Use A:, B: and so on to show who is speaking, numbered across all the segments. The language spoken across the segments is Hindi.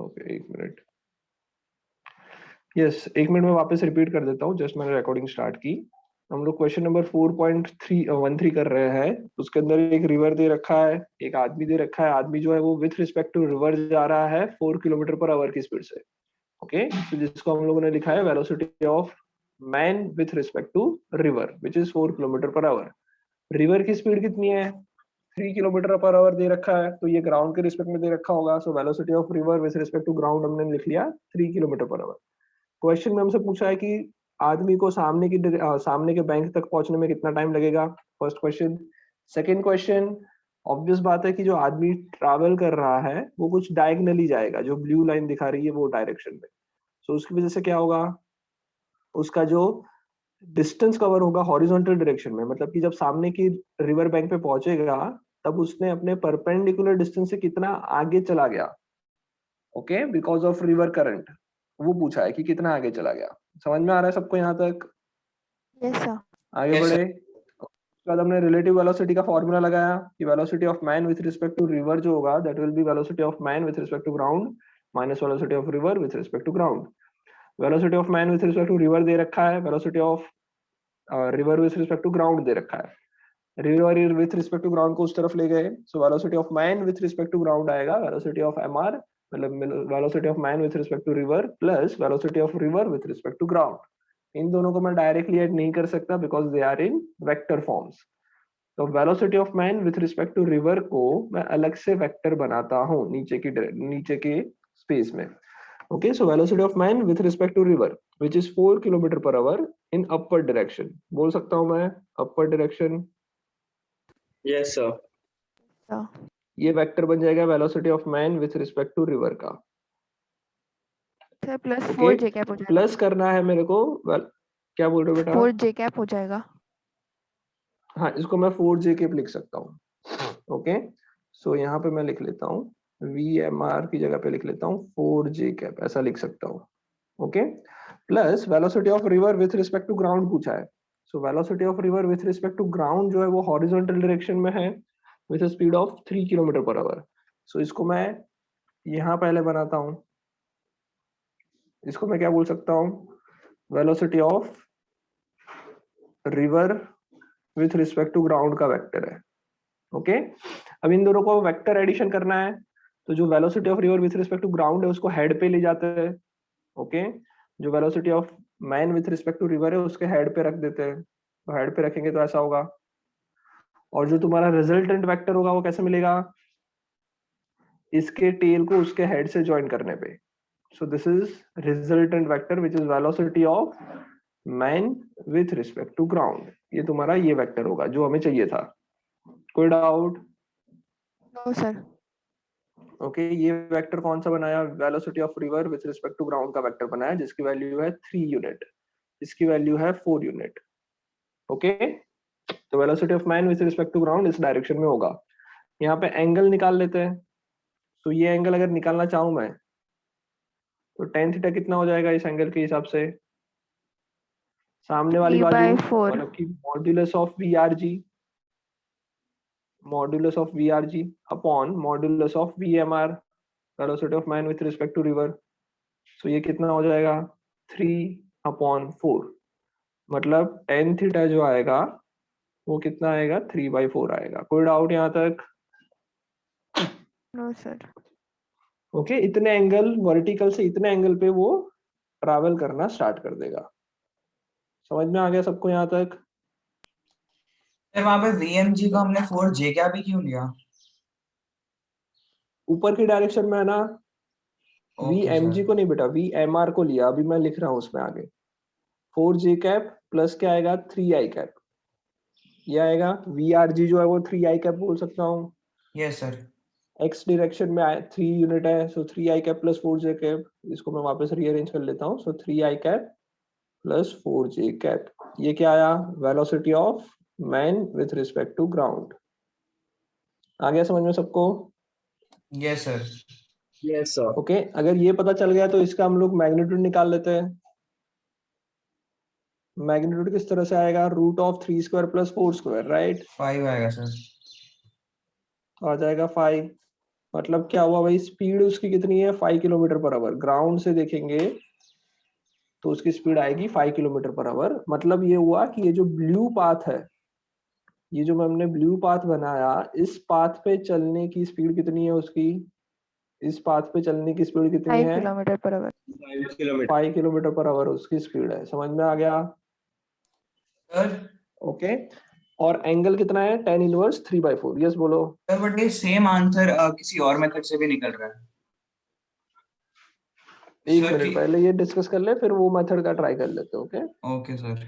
A: ओके, एक मिनट। यस, एक मिनट में वापस रिपीट कर देता हूँ, जस्ट मैंने रिकॉर्डिंग स्टार्ट की। हम लोग क्वेश्चन नंबर 4.13 कर रहे हैं। उसके अंदर एक रिवर दे रखा है, एक आदमी दे रखा है। आदमी जो है वो विथ रिस्पेक्ट टू रिवर जा रहा है 4 किलोमीटर पर आवर की स्पीड से। ओके, तो जिसको हम लोगों ने लिखा है velocity of man with respect to river which is 4 kilometre per hour. River की स्पीड कितनी है? 3 किलोमीटर पर आवर दे रखा है, तो ये ग्राउंड के रिस्पेक्ट में दे रखा होगा। So velocity of river with respect to ground हमने लिख लिया 3 किलोमीटर पर आवर। क्वेश्चन में हमसे पूछा है कि आदमी को सामने के बैंक तक पहुंचने में कितना टाइम लगेगा, first question. Second question, obvious बात है कि जो आदमी ट्रैवल कर रहा है वो कुछ डायगनली जाएगा, जो ब्लू लाइन दिखा रही है वो डायरेक्शन में। सो उसकी वजह से क्या होगा, उसका जो डिस्टेंस कवर होगा हॉरिजॉन्टल डायरेक्शन में, मतलब कि जब सामने की रिवर बैंक पे पहुंचेगा तब उसने अपने परपेंडिकुलर डिस्टेंस से कितना आगे चला गया। Okay, because of river current वो पूछा है कि कितना आगे चला गया। समझ में आ रहा है सबको यहाँ तक?
B: Yes sir.
A: आगे बढ़े। उसके बाद हमने रिलेटिव वेलोसिटी का फॉर्मूला लगाया कि velocity of man with respect to river जो होगा that will be velocity of man with respect to ground minus velocity of river with respect to ground. Velocity of man with respect to river दे रखा है, velocity of river with respect to ground दे रखा है। River with respect to ground को उस तरफ ले गए, so velocity of man with respect to ground आएगा वेलोसिटी ऑफ एमआर, मतलब velocity of man with respect to river plus velocity of river with respect to ground. इन दोनों को मैं डायरेक्टली ऐड नहीं कर सकता because they are in vector forms. तो velocity of man with respect to river को मैं अलग से वेक्टर बनाता हूँ नीचे के स्पेस में। Okay, so velocity of man with respect to river which is 4 kilometre per hour in upward direction. बोल सकता हूँ मैं अपवर्ड डायरेक्शन?
C: Yes sir.
A: ये वेक्टर बन जाएगा velocity of man with respect to river का।
B: Sir plus
A: okay,
B: 4 J cap हो जाएगा।
A: प्लस करना है मेरे को। क्या बोल रहे हो बेटा?
B: 4 जे कैप हो जाएगा।
A: हाँ, इसको मैं 4 जे कैप लिख सकता हूँ। ओके, सो यहाँ पे मैं लिख लेता हूँ VMR की जगह पे लिख लेता हूँ 4 जे कैप, ऐसा लिख सकता हूँ। Okay, plus velocity of river with respect to ground पूछा है। So velocity of river with respect to ground जो है वो हॉरिजॉन्टल डायरेक्शन में है with a speed of 3 kilometre per hour. So इसको मैं यहाँ पहले बनाता हूँ। इसको मैं क्या बोल सकता हूँ, velocity of river with respect to ground का वेक्टर है। ओके, अब इन दोनों को वेक्टर एडिशन करना है, तो जो velocity of river with respect to ground है उसको हेड पे ले जाते हैं। ओके, जो velocity of man with respect to river है उसके हेड पे रख देते हैं। तो हेड पे रखेंगे तो ऐसा होगा। और जो तुम्हारा रिजल्टेंट वेक्टर होगा वो कैसे मिलेगा, इसके टेल को उसके हेड से ज्वाइन करने पे। So this is resultant vector which is velocity of man with respect to ground. ये तुम्हारा ये वेक्टर होगा जो हमें चाहिए था। कोई डाउट?
B: No sir.
A: ओके, ये वेक्टर कौन सा बनाया, velocity of river with respect to ground का वेक्टर बनाया जिसकी वैल्यू है 3 यूनिट, इसकी वैल्यू है 4 यूनिट। ओके, तो velocity of man with respect to ground इस डायरेक्शन में होगा। यहाँ पे एंगल निकाल लेते हैं। तो ये एंगल अगर निकालना चाहूं मैं तो tan थीटा कितना हो जाएगा इस एंगल के हिसाब से, सामने वाली बाजू
B: 3/4
A: मतलब कि modulus of VRG, modulus of VRG upon modulus of VMR, velocity of man with respect to river. So ये कितना हो जाएगा 3/4, मतलब tan थीटा जो आएगा वो कितना आएगा 3/4 आएगा। कोई डाउट यहाँ तक?
B: No sir.
A: ओके, इतने एंगल वर्टिकल से इतने एंगल पे वो ट्रैवल करना स्टार्ट कर देगा। समझ में आ गया सबको यहाँ तक?
C: वहां पे VMG को हमने 4 जे क्या भी क्यों लिया?
A: ऊपर की डायरेक्शन में है ना। VMG को नहीं बेटा, VMR को लिया, अभी मैं लिख रहा हूँ उसमें आगे। 4 जे कैप प्लस क्या आएगा 3 आई कैप, ये आएगा। VRG जो है वो 3 आई कैप बोल सकता हूँ।
C: Yes sir.
A: एक्स डायरेक्शन में 3 यूनिट है, so 3 I cap plus 4 J cap. इसको मैं वापस रीअरेंज कर लेता हूँ। So 3 I cap plus 4 J cap, ये क्या आया, velocity of man with respect to ground. आ गया समझ में सबको?
C: Yes sir. Yes sir.
A: Okay, अगर ये पता चल गया तो इसका हम लोग मैग्नीट्यूड निकाल लेते हैं। मैग्नीट्यूड किस तरह से आएगा, root of 3 square plus 4 square, right?
C: 5 आएगा सर।
A: आ जाएगा 5, मतलब क्या हुआ भाई, स्पीड उसकी कितनी है 5 किलोमीटर पर आवर, ग्राउंड से देखेंगे तो उसकी स्पीड आएगी 5 किलोमीटर पर आवर। मतलब ये हुआ कि ये जो ब्लू पाथ है, ये जो हमने ब्लू पाथ बनाया, इस पाथ पे चलने की स्पीड कितनी है उसकी, इस पाथ पे चलने की स्पीड कितनी
B: 5
A: है,
B: kilometre per our.
A: 5 kilometre per our उसकी स्पीड है। समझ में आ गया?
C: Sir
A: okay. और एंगल कितना है, tan इनवर्स 3/4। यस बोलो।
C: सर बट ये सेम आंसर किसी और मेथड से भी निकल रहा है।
A: एक
C: सर
A: मिनट,
C: जी
A: पहले ये डिस्कस कर ले, फिर वो मेथड का ट्राई कर लेते हैं। Okay,
C: okay sir.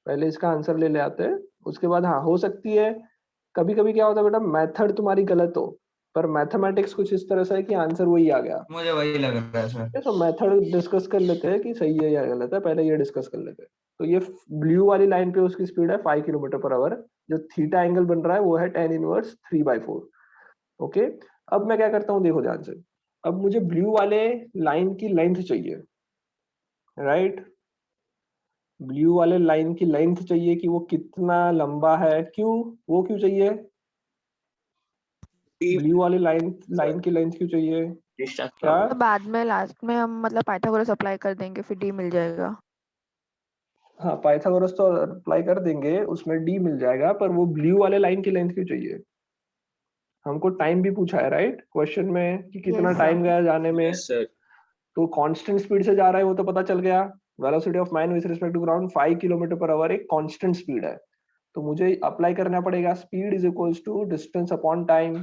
A: पहले इसका आंसर ले आते हैं, उसके बाद हाँ हो सकती है कभी कभी क्या होता है बेटा, मेथड तुम्हारी गलत हो, पर मैथमेटिक्स कुछ इस तरह से है कि आंसर वही आ गया।
C: मुझे वही लग रहा है सर।
A: तो मेथड डिस्कस कर लेते हैं कि सही है या गलत है, पहले ये डिस्कस कर लेते हैं। तो ये ब्लू वाली लाइन पे उसकी स्पीड है 5 किलोमीटर पर आवर, जो थीटा एंगल बन रहा है वो है tan इनवर्स 3/4। ओके, अब मैं क्या करता हूँ देखो ध्यान से, अब मुझे ब्लू वाले लाइन की लेंथ चाहिए, राइट? ब्लू वाले लाइन की लेंथ चाहिए कि वो कितना लंबा है। क्यों, वो क्यों चाहिए, ब्लू वाली लाइन लाइन की लेंथ क्यों चाहिए? क्या?
B: तो बाद में लास्ट में हम मतलब पाइथागोरस अप्लाई कर देंगे, फिर डी मिल जाएगा।
A: हाँ, पाइथागोरस तो अप्लाई कर देंगे, उसमें डी मिल जाएगा, पर वो ब्लू वाले लाइन की लेंथ क्यों चाहिए? हमको टाइम भी पूछा है, राइट, क्वेश्चन में कि कितना
B: Yes,
A: टाइम
B: sir.
A: गया जाने में। तो कांस्टेंट स्पीड से जा रहा है वो तो पता चल गया, velocity of man with respect to ground 5 kilometre per hour एक कांस्टेंट स्पीड है। तो मुझे अप्लाई करना पड़ेगा speed is equals to distance upon time.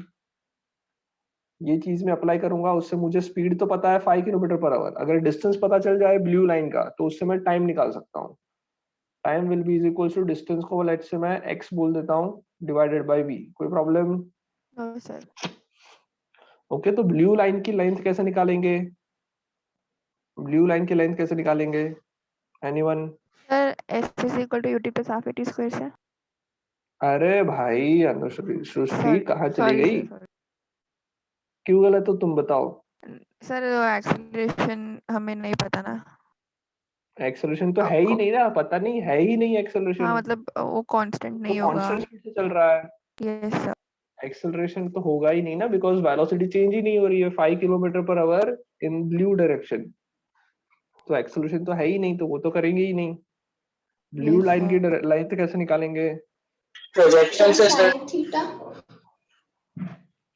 A: ये चीज मैं अप्लाई करूंगा, उससे मुझे स्पीड तो पता है 5 किलोमीटर पर आवर, अगर डिस्टेंस पता चल जाए ब्लू लाइन का तो उससे मैं टाइम निकाल सकता हूँ। Time will be is equals to distance को लेट्स से मैं x बोल देता हूँ डिवाइडेड बाय v। कोई प्रॉब्लम?
B: No, sir.
A: ओके, तो ब्लू लाइन की लेंथ कैसे निकालेंगे, ब्लू लाइन की लेंथ कैसे निकालेंगे, anyone?
B: Sir, S is equal to UT plus half AT square, sir.
A: अरे भाई अनुश्री, सृष्टि
B: Sorry,
A: कहाँ चली
B: sorry,
A: गई,
B: sir, sorry.
A: क्यों गलत हो तुम बताओ?
B: सर एक्सेलरेशन हमें नहीं पता ना।
A: एक्सेलरेशन तो है ही
B: आपको
A: नहीं ना, पता नहीं है ही नहीं एक्सेलरेशन,
B: हाँ मतलब वो कांस्टेंट
A: वो
B: नहीं होगा।
A: कांस्टेंट स्पीड से चल रहा है।
B: Yes sir.
A: एक्सेलरेशन तो होगा ही नहीं ना, बिकॉज वेलोसिटी चेंज ही नहीं हो रही है 5 kilometre per hour in blue direction, तो एक्सेलरेशन तो है ही नहीं, तो वो तो करेंगे ही नहीं। ब्लू
B: यस
A: लाइन की
B: सर।
A: लेंथ कैसे निकालेंगे,
D: प्रोजेक्शन से सर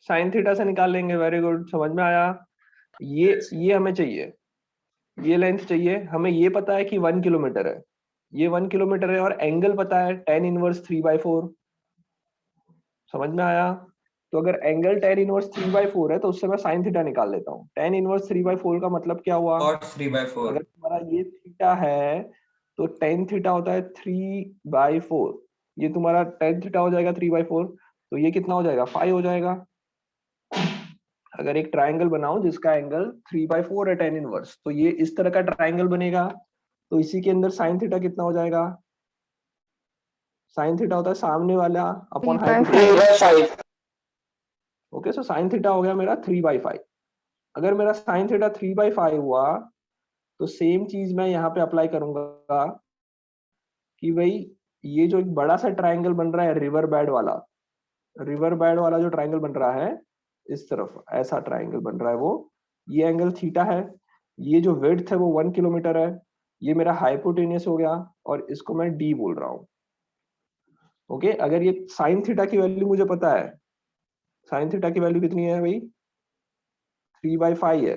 A: साइन थीटा से निकाल लेंगे। वेरी गुड, समझ में आया। ये हमें चाहिए, ये लेंथ चाहिए हमें, ये पता है कि 1 किलोमीटर है, ये 1 किलोमीटर है, और एंगल पता है tan इनवर्स 3/4। समझ में आया? तो अगर एंगल tan इनवर्स 3/4 है तो उससे मैं साइन थीटा निकाल लेता हूँ। tan इनवर्स 3/4 का मतलब क्या हुआ,
C: cot 3/4।
A: अगर तुम्हारा ये थीटा है तो tan थीटा होता है 3/4, ये तुम्हारा tan थीटा हो जाएगा 3/4, तो ये कितना हो जाएगा 5 हो जाएगा। अगर एक ट्राइंगल बनाओ जिसका एंगल 3/4 है tan इनवर्स, तो ये इस तरह का ट्राइंगल बनेगा, तो इसी के अंदर साइन थीटा कितना हो जाएगा, साइन थीटा होता है सामने वाला upon
B: 3/5।
A: Hypotenuse. Okay, so sine theta हो गया मेरा 3/5। अगर मेरा साइन थीटा 3/5 हुआ तो सेम चीज मैं यहाँ पे अप्लाई करूंगा कि भाई ये जो एक बड़ा सा ट्राइंगल बन रहा है रिवर बेड वाला, रिवर बेड वाला जो ट्राइंगल बन रहा है, इस तरफ ऐसा ट्राइंगल बन रहा है वो, ये एंगल थीटा है, ये जो विड्थ है वो 1 किलोमीटर है, ये मेरा हाइपोटेनियस हो गया, और इसको मैं डी बोल रहा हूँ। ओके, अगर ये साइन थीटा की वैल्यू मुझे पता है, साइन थीटा की वैल्यू कितनी है भाई 3/5 है,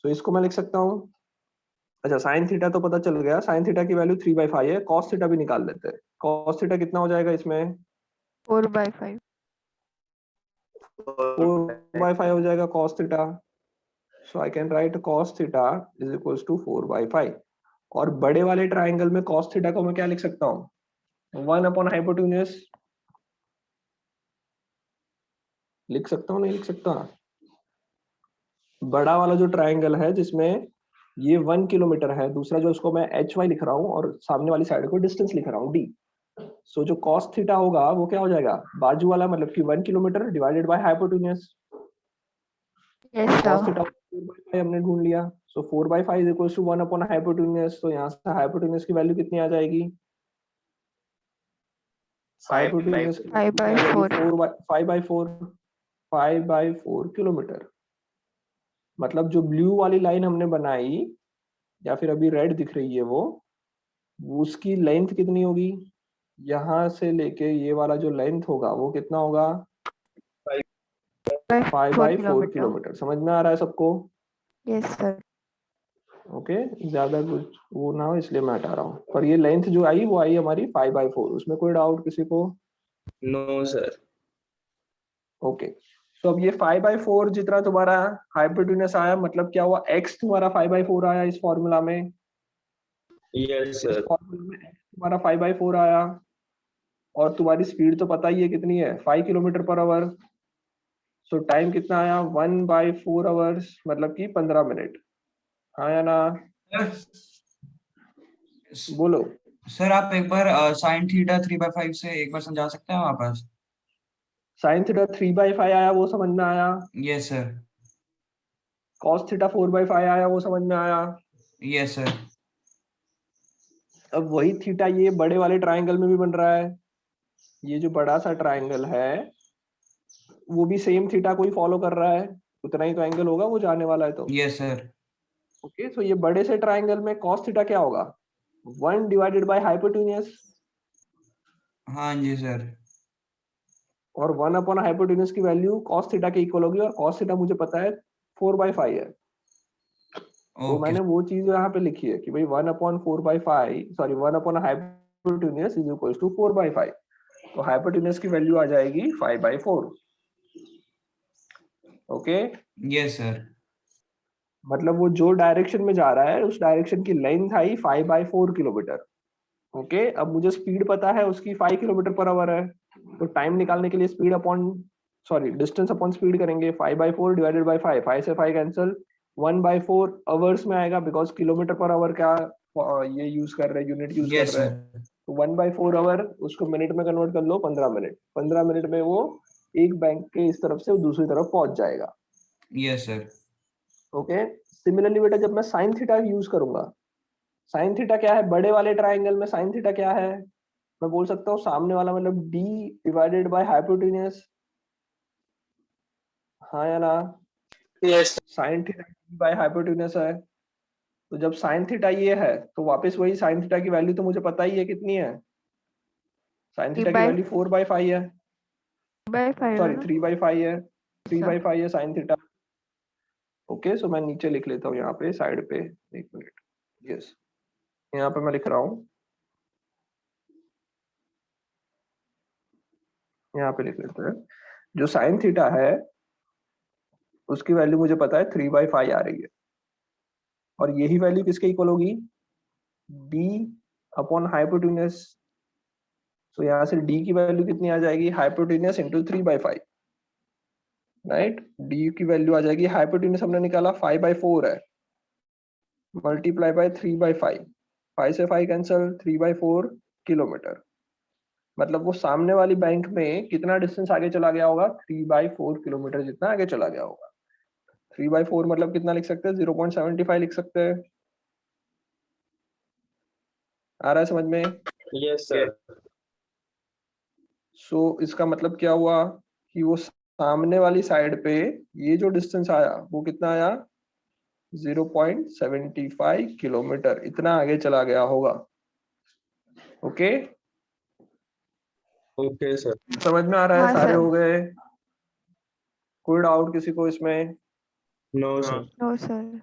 A: तो इसको मैं लिख सकता हूँ। अच्छा, साइन थीटा तो पता चल गया, साइन थीटा की वैल्यू 3/5 है, कॉस थीटा भी निकाल लेते हैं। कॉस थीटा कितना हो जाएगा इसमें,
B: 4/5।
A: 4/5 हो जाएगा cos theta. So I can write cos theta is equals to 4/5। और बड़े वाले ट्राइंगल में कॉस थीटा को मैं क्या लिख सकता हूँ, 1 अपॉन हाइपोटेन्यूज लिख सकता हूँ, नहीं लिख सकता? बड़ा वाला जो ट्राइंगल है जिसमें ये 1 किलोमीटर है, दूसरा जो उसको मैं HY लिख रहा हूँ और सामने वाली साइड को डिस्टेंस लिख रहा हूँ D। सो जो कॉस थीटा होगा वो क्या हो जाएगा, बाजू वाला मतलब कि 1 kilometre divided by hypotenuse.
B: Yes
A: cos
B: sir.
A: Theta 4/5 हमने ढूंढ लिया, सो 4/5 is equals to 1 upon hypotenuse. तो यहाँ से हाइपोटेन्यूज की वैल्यू कितनी आ जाएगी, हाइपोटेन्यूज की वैल्यू कितनी आ जाएगी
B: 5/4।
A: 5/4। 5/4 किलोमीटर। मतलब जो ब्लू वाली लाइन हमने बनाई या फिर अभी रेड दिख रही है वो उसकी लेंथ कितनी होगी? यहाँ से लेके ये वाला जो लेंथ होगा वो कितना होगा? 5/4
B: किलोमीटर।
A: किलोमीटर। समझ में आ रहा है सबको?
B: Yes sir.
A: ओके, ज्यादा कुछ वो ना हो इसलिए मैं हटा रहा हूँ, पर ये लेंथ जो आई वो आई हमारी 5/4। उसमें कोई डाउट किसी को?
D: No, sir.
A: ओके, तो अब ये 5/4 जितना तुम्हारा हाइपोटेन्यूस आया, मतलब क्या हुआ? x तुम्हारा 5/4 आया इस फॉर्मूला में।
D: Yes,
A: इस
D: sir.
A: फॉर्मूला में x तुम्हारा 5/4 आया, और तुम्हारी स्पीड तो पता ही है कितनी है, 5 किलोमीटर पर आवर। सो टाइम कितना आया? 1/4 आवर्स, मतलब कि 15 मिनट। हाँ या ना? बोलो।
C: सर आप एक बार साइन थीटा 3/5 से एक बार समझा सकते हैं वापस?
A: साइन थीटा 3/5 आया, वो समझ में आया।
C: Yes sir.
A: कॉस थीटा 4/5 आया, वो समझ में आया।
C: Yes sir.
A: अब वही थीटा ये बड़े वाले ट्रायंगल में भी बन रहा है। ये जो बड़ा सा ट्रायंगल है वो भी सेम थीटा को ही फॉलो कर रहा है, उतना ही तो एंगल होगा वो जाने वाला है तो।
C: Yes sir.
A: ओके, तो ये बड़े से ट्रायंगल में कॉस थीटा क्या होगा? 1 डिवाइडेड बाय हाइपोटेन्यूस,
C: हाँ जी सर।
A: और 1 अपॉन हाइपोटेन्यूस की वैल्यू कॉस थीटा के इक्वल होगी, और कॉस थीटा मुझे पता है 4/5 है। तो
C: ओके।
A: मैंने वो चीज यहाँ पे लिखी है कि भाई 1/4/5, sorry 1 upon hypotenuse is equal to 4/5। तो हाइपोटेन्यूस की वैल्यू आ जाएगी 5/4। Okay,
C: yes sir.
A: मतलब वो जो डायरेक्शन में जा रहा है उस डायरेक्शन की लेंथ आई 5/4 किलोमीटर। ओके, अब मुझे स्पीड पता है उसकी 5 किलोमीटर पर आवर है, तो टाइम निकालने के लिए speed upon sorry distance upon speed करेंगे। 5/4 डिवाइडेड बाय 5, 5 से 5 कैंसिल, 1/4 आवर्स में आएगा, बिकॉज किलोमीटर पर आवर का ये यूज कर रहे हैं, यूनिट यूज कर
C: यस
A: रहे
C: सर।
A: हैं। तो 1/4 आवर उसको मिनट में कन्वर्ट कर लो, 15 मिनट। 15 मिनट में वो एक बैंक के इस तरफ से दूसरी तरफ पहुंच जाएगा।
C: Yes sir.
A: ओके, सिमिलरली बेटा जब मैं साइन थीटा यूज करूंगा, साइन थीटा क्या है? बड़े वाले ट्राइंगल में साइन थीटा क्या है? मैं बोल सकता हूँ सामने वाला मतलब d डिवाइडेड बाय हाइपोटेन्यूस। हाँ या ना?
D: Yes,
A: sine theta by hypotenuse है। तो जब साइन थीटा ये है तो वापस वही साइन थीटा की वैल्यू तो मुझे पता ही है कितनी है। साइन थीटा की वैल्यू 4/5 है,
B: 3/5 है
A: सॉरी
B: ना?
A: 3/5 है,
B: अच्छा।
A: 3/5 है साइन थीटा। ओके, सो मैं नीचे लिख लेता हूँ यहाँ पे साइड पे, एक मिनट। यस, यहाँ पे मैं लिख रहा हूँ, यहाँ पे लिख लेते हैं। जो साइन थीटा है उसकी वैल्यू मुझे पता है 3/5 आ रही है, और यही वैल्यू किसके इक्वल होगी? d upon hypotenuse. तो यहाँ से d की वैल्यू कितनी आ जाएगी? Hypotenuse into 3/5, right? d की वैल्यू आ जाएगी, हाइपोटेन्यूस हमने निकाला 5/4 है, मल्टीप्लाई बाय 3/5, 5 से 5 कैंसिल, 3/4 किलोमीटर। मतलब वो सामने वाली बैंक में कितना डिस्टेंस आगे चला गया होगा? 3/4 किलोमीटर जितना आगे चला गया होगा। 3/4 मतलब कितना लिख सकते हैं? 0.75 लिख सकते हैं। आ रहा है समझ में?
D: yes, sir.
A: सो इसका मतलब क्या हुआ कि वो सामने वाली साइड पे ये जो डिस्टेंस आया वो कितना आया? 0.75 किलोमीटर, इतना आगे चला गया होगा। Okay,
D: Okay, sir.
A: समझ में आ रहा है?
B: हाँ
A: सारे
B: सर।
A: हो गए? कोई डाउट किसी को इसमें?
D: No, sir.
B: No sir.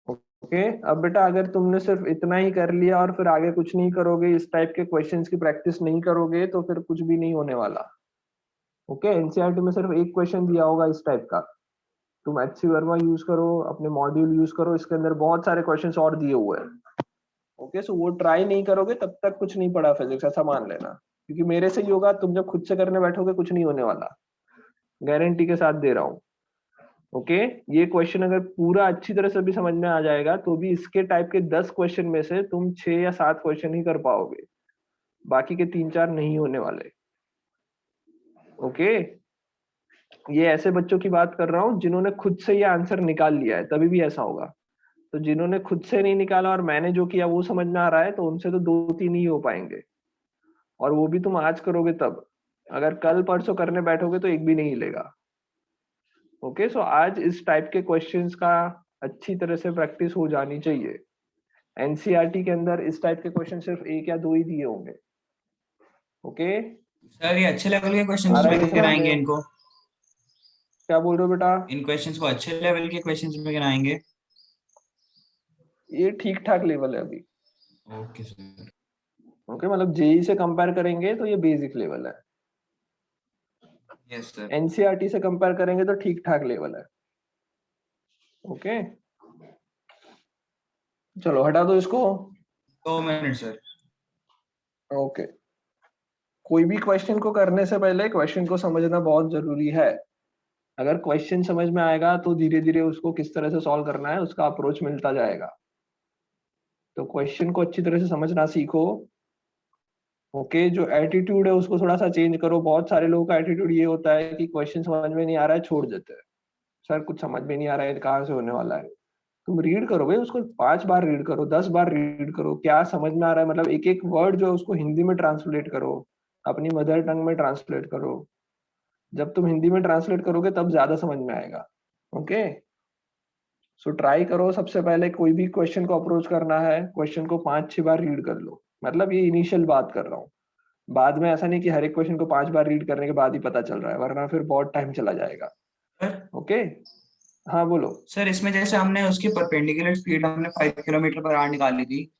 A: Okay, अब बेटा अगर तुमने सिर्फ इतना ही कर लिया और फिर आगे कुछ नहीं करोगे, इस टाइप के क्वेश्चंस की प्रैक्टिस नहीं करोगे, तो फिर कुछ भी नहीं होने वाला। ओके, एनसीईआरटी में सिर्फ एक क्वेश्चन दिया होगा इस टाइप का। तुम एचसी वर्मा यूज करो, अपने मॉड्यूल यूज करो, इसके अंदर बहुत सारे क्वेश्चंस और दिए हुए हैं। ओके, सो वो ट्राई नहीं करोगे तब तक कुछ नहीं पढ़ा फिजिक्स, ऐसा मान लेना। क्योंकि मेरे से ही होगा, तुम जब खुद से करने बैठोगे कुछ नहीं होने वाला, गारंटी के साथ दे रहा हूँ। ओके, ये क्वेश्चन अगर पूरा अच्छी तरह से भी समझ में आ जाएगा तो भी इसके टाइप के 10 क्वेश्चन में से तुम 6 या 7 क्वेश्चन ही कर पाओगे, बाकी के 3-4 नहीं होने वाले। ओके, ये ऐसे बच्चों की बात कर रहा हूँ जिन्होंने खुद से ये आंसर निकाल लिया है, तभी भी ऐसा होगा। तो जिन्होंने खुद से नहीं निकाला और मैंने जो किया वो समझ में आ रहा है, तो उनसे तो 2-3 ही हो पाएंगे, और वो भी तुम आज करोगे तब। अगर कल परसों करने बैठोगे तो एक भी नहीं हिलेगा। ओके, सो आज इस टाइप के क्वेश्चंस का अच्छी तरह से प्रैक्टिस हो जानी चाहिए। एनसीईआरटी के अंदर इस टाइप के क्वेश्चन सिर्फ 1 या 2 ही दिए होंगे। ओके,
C: सर ये अच्छे लेवल के क्वेश्चंस
A: आ रहा है
C: में
A: कि समझ
C: गिराएंगे
A: में?
C: इनको?
A: क्या बोल रहे हो बेटा?
C: इन क्वेश्चंस को अच्छे लेवल के क्वेश्चंस में गिराएंगे?
A: ये ठीक ठाक लेवल है अभी।
C: Okay sir.
A: ओके, मतलब जेई से कंपेयर करेंगे तो ये बेसिक लेवल है,
C: यस सर।
A: एनसीईआरटी से कंपेयर करेंगे तो ठीक ठाक लेवल है। ओके, चलो हटा दो इसको।
C: 2 मिनट सर।
A: ओके, कोई भी क्वेश्चन को करने से पहले क्वेश्चन को समझना बहुत जरूरी है। अगर क्वेश्चन समझ में आएगा तो धीरे धीरे उसको किस तरह से सॉल्व करना है उसका अप्रोच मिलता जाएगा। तो क्वेश्चन को अच्छी तरह से समझना सीखो। ओके, जो एटीट्यूड है उसको थोड़ा सा चेंज करो। बहुत सारे लोगों का एटीट्यूड ये होता है कि क्वेश्चन समझ में नहीं आ रहा है छोड़ देते हैं, सर कुछ समझ में नहीं आ रहा है कहाँ से होने वाला है। तुम रीड करो भाई, उसको 5 बार रीड करो, 10 बार रीड करो, क्या समझ में आ रहा है, मतलब एक एक वर्ड जो है उसको हिंदी में ट्रांसलेट करो, अपनी मदर टंग में ट्रांसलेट करो। जब तुम हिंदी में ट्रांसलेट करोगे तब ज्यादा समझ में आएगा। ओके, सो ट्राई करो। सबसे पहले कोई भी क्वेश्चन को अप्रोच करना है, क्वेश्चन को 5-6 बार रीड कर लो। मतलब ये इनिशियल बात कर रहा हूँ, बाद में ऐसा नहीं कि हर एक क्वेश्चन को 5 बार रीड करने के बाद ही पता चल रहा है, वरना फिर बहुत टाइम चला जाएगा।
C: सर
A: ओके, हाँ बोलो।
C: सर इसमें जैसे हमने उसकी परपेंडिकुलर स्पीड हमने 5 किलोमीटर पर आवर निकाली थी,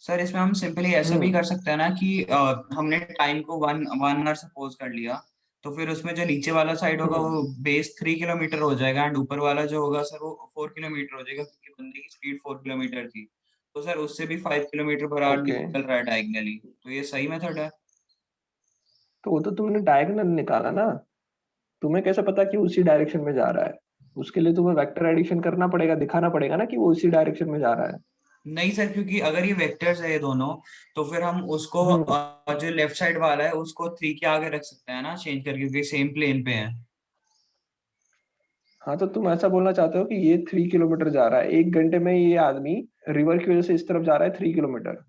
C: सर इसमें हम सिंपली ऐसा भी कर सकते हैं ना कि हमने टाइम को 1 आवर सपोज कर लिया, तो फिर उसमें जो नीचे वाला साइड होगा वो बेस 3 किलोमीटर हो जाएगा एंड ऊपर वाला जो होगा सर वो 4 किलोमीटर हो जाएगा, क्योंकि बंदे की स्पीड 4 किलोमीटर थी। तो सर उससे भी 5 किलोमीटर पर आवर
A: ओके,
C: निकल रहा है डायगनली, तो ये सही मेथड है?
A: तो वो तो तुमने डायगोनल निकाला ना, तुम्हें कैसे पता कि उसी डायरेक्शन में जा रहा है? उसके लिए तुम्हें वेक्टर एडिशन करना पड़ेगा, दिखाना पड़ेगा ना कि वो उसी डायरेक्शन में जा रहा है।
C: नहीं सर, क्योंकि अगर ये वेक्टर्स है ये दोनों, तो फिर हम उसको जो लेफ्ट साइड वाला है उसको 3 के आगे रख सकते हैं ना चेंज करके, क्योंकि सेम प्लेन पे है।
A: हाँ, तो तुम ऐसा बोलना चाहते हो कि ये 3 किलोमीटर जा रहा है 1 घंटे में, ये आदमी रिवर की वजह से इस तरफ जा रहा है 3 किलोमीटर,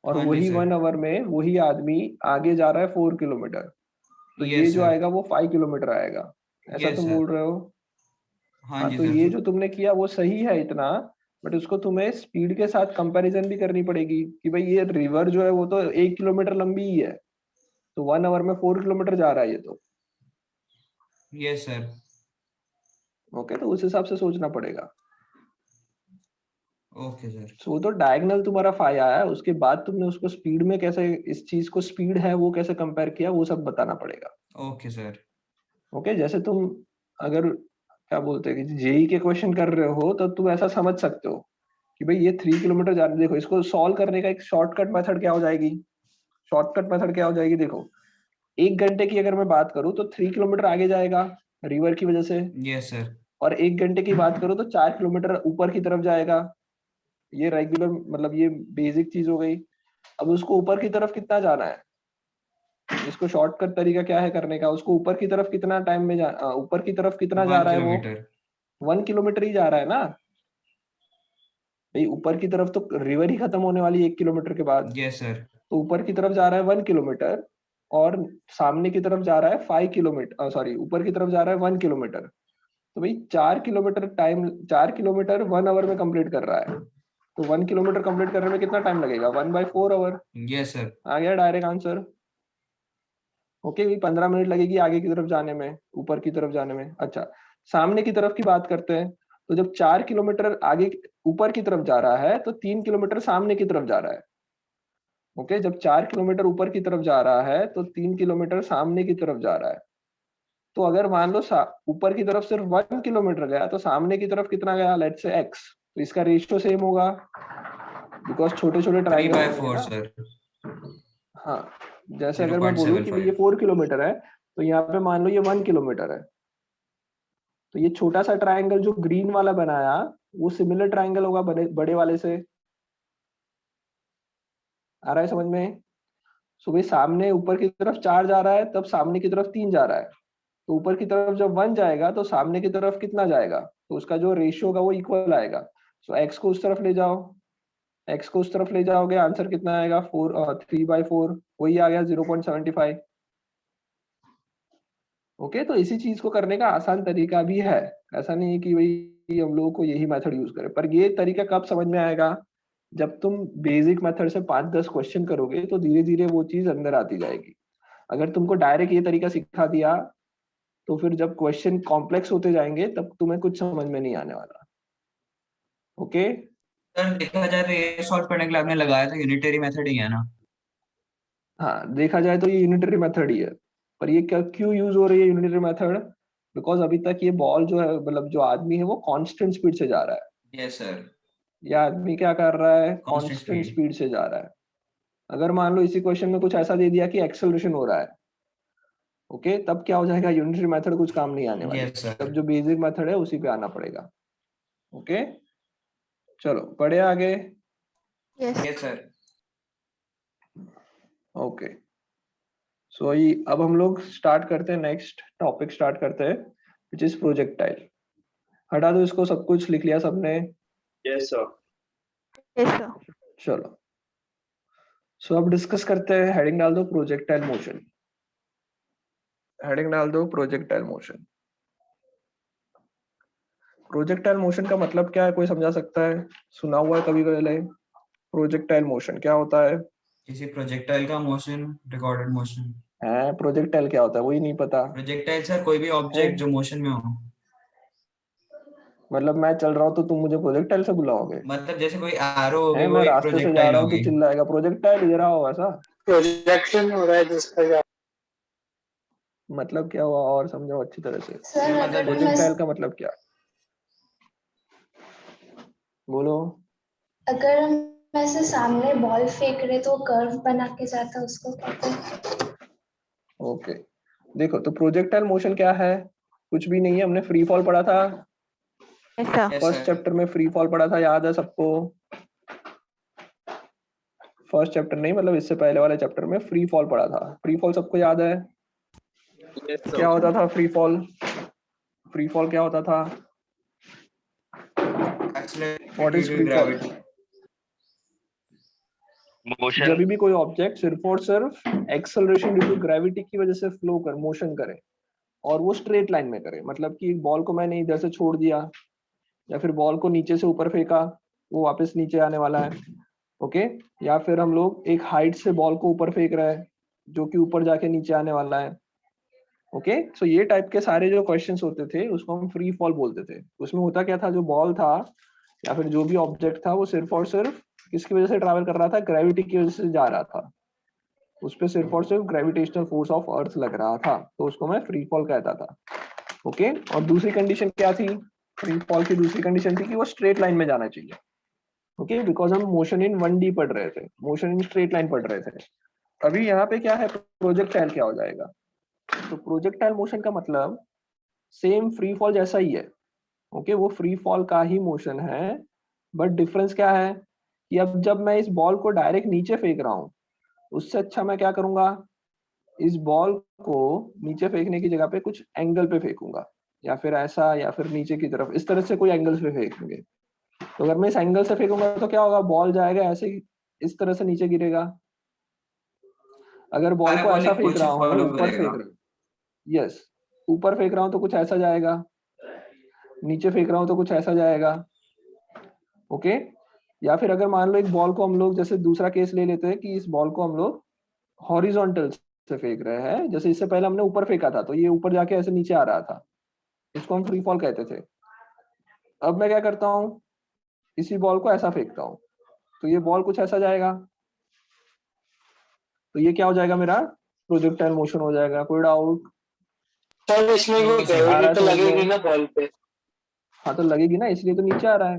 A: और
C: हाँ जी
A: वही
C: सर।
A: 1 आवर में वही आदमी आगे जा रहा है 4 किलोमीटर, तो ये
C: यस
A: जो
C: सर।
A: आएगा वो 5 किलोमीटर आएगा, ऐसा
C: यस
A: तुम
C: सर।
A: बोल रहे हो?
C: हाँ
A: हाँ,
C: जी
A: तो
C: सर।
A: ये जो तुमने किया वो सही है इतना, बट उसको तुम्हें स्पीड के साथ कंपैरिजन भी करनी पड़ेगी कि भाई ये रिवर जो है वो तो 1 किलोमीटर लंबी ही है, तो 1 आवर में 4 किलोमीटर जा रहा है ये तो।
C: Yes sir.
A: ओके, तो उस हिसाब से सोचना पड़ेगा।
C: Okay sir.
A: सो तो डायगोनल तुम्हारा 5 आया है, उसके बाद तुमने उसको स्पीड में कैसे, इस चीज को स्पीड है वो कैसे कंपेयर किया वो सब बताना पड़ेगा।
C: Okay sir.
A: ओके, जैसे तुम अगर क्या बोलते हैं कि जेई के क्वेश्चन कर रहे हो तो तुम ऐसा समझ सकते हो कि भाई ये 3 किलोमीटर जाने, देखो इसको सॉल्व करने का एक शॉर्टकट मेथड क्या हो जाएगी, शॉर्टकट मेथड क्या हो जाएगी, देखो 1 घंटे की अगर मैं बात करूं तो 3 किलोमीटर आगे जाएगा रिवर की वजह से,
C: यस सर।
A: और 1 घंटे की बात करूं तो 4 किलोमीटर ऊपर की तरफ जाएगा। ये रेगुलर मतलब ये बेसिक चीज हो गई। अब उसको ऊपर की तरफ कितना जाना है, इसको शॉर्टकट तरीका क्या है करने का, उसको ऊपर की तरफ कितना टाइम में ऊपर की तरफ कितना जा
C: 1
A: रहा है वो,
C: किलोमीटर।
A: 1 किलोमीटर ही जा रहा है ना भाई। ऊपर की तरफ तो रिवर ही खत्म होने वाली है 1 किलोमीटर के बाद,
C: यस सर।
A: तो ऊपर की तरफ जा रहा है 1 किलोमीटर, और सामने की तरफ जा रहा है 5 किलोमीटर, सॉरी ऊपर की तरफ जा रहा है 1 किलोमीटर, तो भाई 4 किलोमीटर टाइम, 4 किलोमीटर 1 आवर में कंप्लीट कर रहा है, तो 1 किलोमीटर कंप्लीट करने में कितना टाइम लगेगा, 1/4 आवर।
C: Yes sir.
A: आ गया डायरेक्ट आंसर। ओके, भी 15 मिनट लगेगी आगे की तरफ जाने में, ऊपर की तरफ जाने में। अच्छा, सामने की तरफ की बात करते हैं, तो जब 4 किलोमीटर आगे ऊपर की तरफ जा रहा है तो 3 किलोमीटर सामने की तरफ जा रहा है। ओके, जब 4 किलोमीटर ऊपर की तरफ जा रहा है तो 3 किलोमीटर सामने की तरफ जा रहा है। तो अगर मान लो ऊपर की तरफ सिर्फ 1 किलोमीटर गया तो सामने की तरफ कितना गया, लेट्स से x, तो इसका रेशियो सेम होगा बिकॉज छोटे छोटे
C: 3
A: ट्राइंगल
C: बाय
A: होंगे
C: 4
A: ना।
C: सर।
A: हाँ, जैसे अगर मैं बोलूँ कि भाई ये
C: 0.75।
A: 4 किलोमीटर है, तो यहाँ पे मान लो ये 1 किलोमीटर है, तो ये छोटा सा ट्राइंगल जो ग्रीन वाला बनाया वो सिमिलर ट्राइंगल होगा बड़े बड़े वाले से। आ रहा है समझ में? सो भाई सामने ऊपर की तरफ 4 जा रहा है, तब सामने की तरफ 3 जा रहा है, तो ऊपर की तरफ जब 1 जाएगा तो सामने की तरफ कितना जाएगा, तो उसका जो रेशियो होगा वो इक्वल आएगा। सो x को उस तरफ ले जाओ, x को उस तरफ ले जाओगे, आंसर कितना आएगा 3/4, वही आ गया 0.75। ओके, तो इसी चीज को करने का आसान तरीका भी है, ऐसा नहीं है कि भाई हम लोगों को यही मेथड यूज करें, पर ये तरीका कब समझ में आएगा, जब तुम बेसिक मेथड से 5-10 क्वेश्चन करोगे तो धीरे धीरे वो चीज अंदर आती जाएगी। अगर तुमको डायरेक्ट ये तरीका सिखा दिया तो फिर जब क्वेश्चन कॉम्प्लेक्स होते जाएंगे तब तुम्हें कुछ समझ में नहीं आने वाला। ओके,
C: सर देखा जाए तो ये सॉल्व करने के लिए आपने लगाया था यूनिटरी मेथड ही है ना?
A: हाँ देखा जाए तो ये यूनिटरी मेथड ही है, पर ये क्यों यूज हो रही है यूनिटरी मेथड, बिकॉज अभी तक ये बॉल जो है, मतलब जो आदमी है वो कांस्टेंट स्पीड से जा रहा है।
C: Yes sir.
A: ये आदमी क्या कर रहा है,
C: कांस्टेंट
A: कांस्टेंट
C: स्पीड।
A: स्पीड से जा रहा है। अगर मान लो इसी क्वेश्चन में कुछ ऐसा दे दिया कि एक्सेलरेशन हो रहा है, ओके, तब क्या हो जाएगा, यूनिटरी मेथड कुछ काम नहीं आने वाली,
C: यस सर।
A: तब जो बेसिक मेथड है उसी पे आना पड़ेगा। ओके, चलो पढ़े आगे।
B: Yes
C: yes sir.
A: ओके, सो ये अब हम लोग स्टार्ट करते हैं, नेक्स्ट टॉपिक स्टार्ट करते हैं विच इज प्रोजेक्टाइल। हटा दो इसको, सब कुछ लिख लिया सबने?
D: Yes, sir.
B: Yes sir.
A: चलो, सो अब डिस्कस करते हैं, हेडिंग डाल दो प्रोजेक्टाइल मोशन, हेडिंग डाल दो प्रोजेक्टाइल मोशन। प्रोजेक्टाइल मोशन का मतलब क्या है, कोई समझा सकता है? सुना हुआ है कभी पहले? प्रोजेक्टाइल मोशन क्या होता है?
C: किसी प्रोजेक्टाइल का मोशन, रिकॉर्डेड मोशन।
A: है, प्रोजेक्टाइल क्या होता है वही नहीं पता
C: प्रोजेक्टाइल सर कोई भी
A: है?
C: ऑब्जेक्ट जो मोशन में हो।
A: मतलब मैं चल रहा हूँ तो तुम मुझे प्रोजेक्टाइल से बुलाओगे?
C: मतलब जैसे कोई एरो
A: है,
C: होगी वो
A: मैं
C: एक
A: रास्ते से जा
C: प्रोजेक्टाइल
A: रहा हूँ तो
C: होगी।
A: चिल्लाएगा प्रोजेक्टाइल, इधर आओ, ऐसा?
D: प्रोजेक्शन हो रहा है जिसका
A: मतलब क्या हुआ, और समझाओ अच्छी तरह से।
E: सर
C: मतलब
E: अगर हम
A: प्रोजेक्टाइल का मतलब क्या, बोलो?
E: अगर हम ऐसे सामने बॉल फेंक रहे तो कर्व बना के जाता है, उसको कहते हैं।
A: ओके, देखो तो प्रोजेक्टाइल मोशन क्या है, कुछ भी नहीं है, हमने फ्री फॉल पढ़ा था
B: yes sir.
C: Yes
A: first
C: sir.
A: Chapter में, फ्री फॉल पढ़ा था, याद है सबको? फर्स्ट चैप्टर नहीं, मतलब इससे पहले वाले चैप्टर में फ्री फॉल पढ़ा था। फ्री फॉल सबको याद है?
D: Yes, sir.
A: क्या होता था फ्री फॉल? फ्री फॉल क्या होता था? What is free fall?
D: Motion.
A: जब भी कोई ऑब्जेक्ट सिर्फ और सिर्फ एक्सेलरेशन ड्यू टू ग्रेविटी की वजह से फ्लो कर, मोशन करे, और वो स्ट्रेट लाइन में करे, मतलब कि बॉल को मैंने इधर से छोड़ दिया या फिर बॉल को नीचे से ऊपर फेंका, वो वापस नीचे आने वाला है। ओके, या फिर हम लोग एक हाइट से बॉल को ऊपर फेंक रहे हैं जो कि ऊपर जाके नीचे आने वाला है। ओके, सो ये टाइप के सारे जो क्वेश्चंस होते थे उसको हम फ्री फॉल बोलते थे। उसमें होता क्या था, जो बॉल था या फिर जो भी ऑब्जेक्ट था वो सिर्फ और सिर्फ किसकी वजह से ट्रैवल कर रहा था, ग्रेविटी की वजह से जा रहा था, उस पर सिर्फ और सिर्फ ग्रेविटेशनल फोर्स ऑफ अर्थ लग रहा था, तो उसको मैं फ्री फॉल कहता था। ओके, और दूसरी कंडीशन क्या थी, फ्री फॉल की दूसरी कंडीशन थी कि वो स्ट्रेट लाइन में जाना चाहिए। ओके, बिकॉज हम मोशन इन 1D पढ़ रहे थे, मोशन इन स्ट्रेट लाइन पढ़ रहे थे। अभी यहाँ पे क्या है, प्रोजेक्टाइल क्या हो जाएगा, तो प्रोजेक्टाइल मोशन का मतलब सेम फ्री फॉल जैसा ही है। ओके, वो फ्री फॉल का ही मोशन है, बट डिफरेंस क्या है कि अब जब मैं इस बॉल को डायरेक्ट नीचे फेंक रहा हूँ, उससे अच्छा मैं क्या करूंगा, इस बॉल को नीचे फेंकने की जगह पे कुछ एंगल पे फेंकूंगा, या फिर ऐसा, या फिर नीचे की तरफ, इस तरह से कोई एंगल पे फेंकेंगे। तो अगर मैं इस एंगल से फेंकूंगा तो क्या होगा, बॉल जाएगा ऐसे ही, इस तरह से नीचे गिरेगा। अगर बॉल को ऐसा फेंक रहा हूँ, ऊपर फेंक रहा हूँ, यस, ऊपर फेंक रहा हूँ तो कुछ ऐसा जाएगा, नीचे फेंक रहा हूँ तो कुछ ऐसा जाएगा। ओके, या फिर अगर मान लो एक बॉल को हम लोग, जैसे दूसरा केस ले लेते हैं कि इस बॉल को हम लोग हॉरिजॉन्टल से फेंक रहे हैं, जैसे इससे पहले हमने ऊपर फेंका था तो ये ऊपर जाके ऐसे नीचे आ रहा था, इसको हम फ्री फॉल कहते थे। अब मैं क्या करता हूँ, इसी बॉल को ऐसा फेंकता हूँ तो ये बॉल कुछ ऐसा जाएगा, तो ये क्या हो जाएगा, मेरा प्रोजेक्टाइल मोशन हो जाएगा। कोई डाउट?
D: सर इसमें वो
C: No, sir.
A: आ रहा
D: ग्रेविटी
A: है
D: तो
A: समझ
D: लगेगी
A: में?
D: ना बॉल पे।
A: हाँ तो लगेगी ना, इसलिए तो नीचे आ रहा है,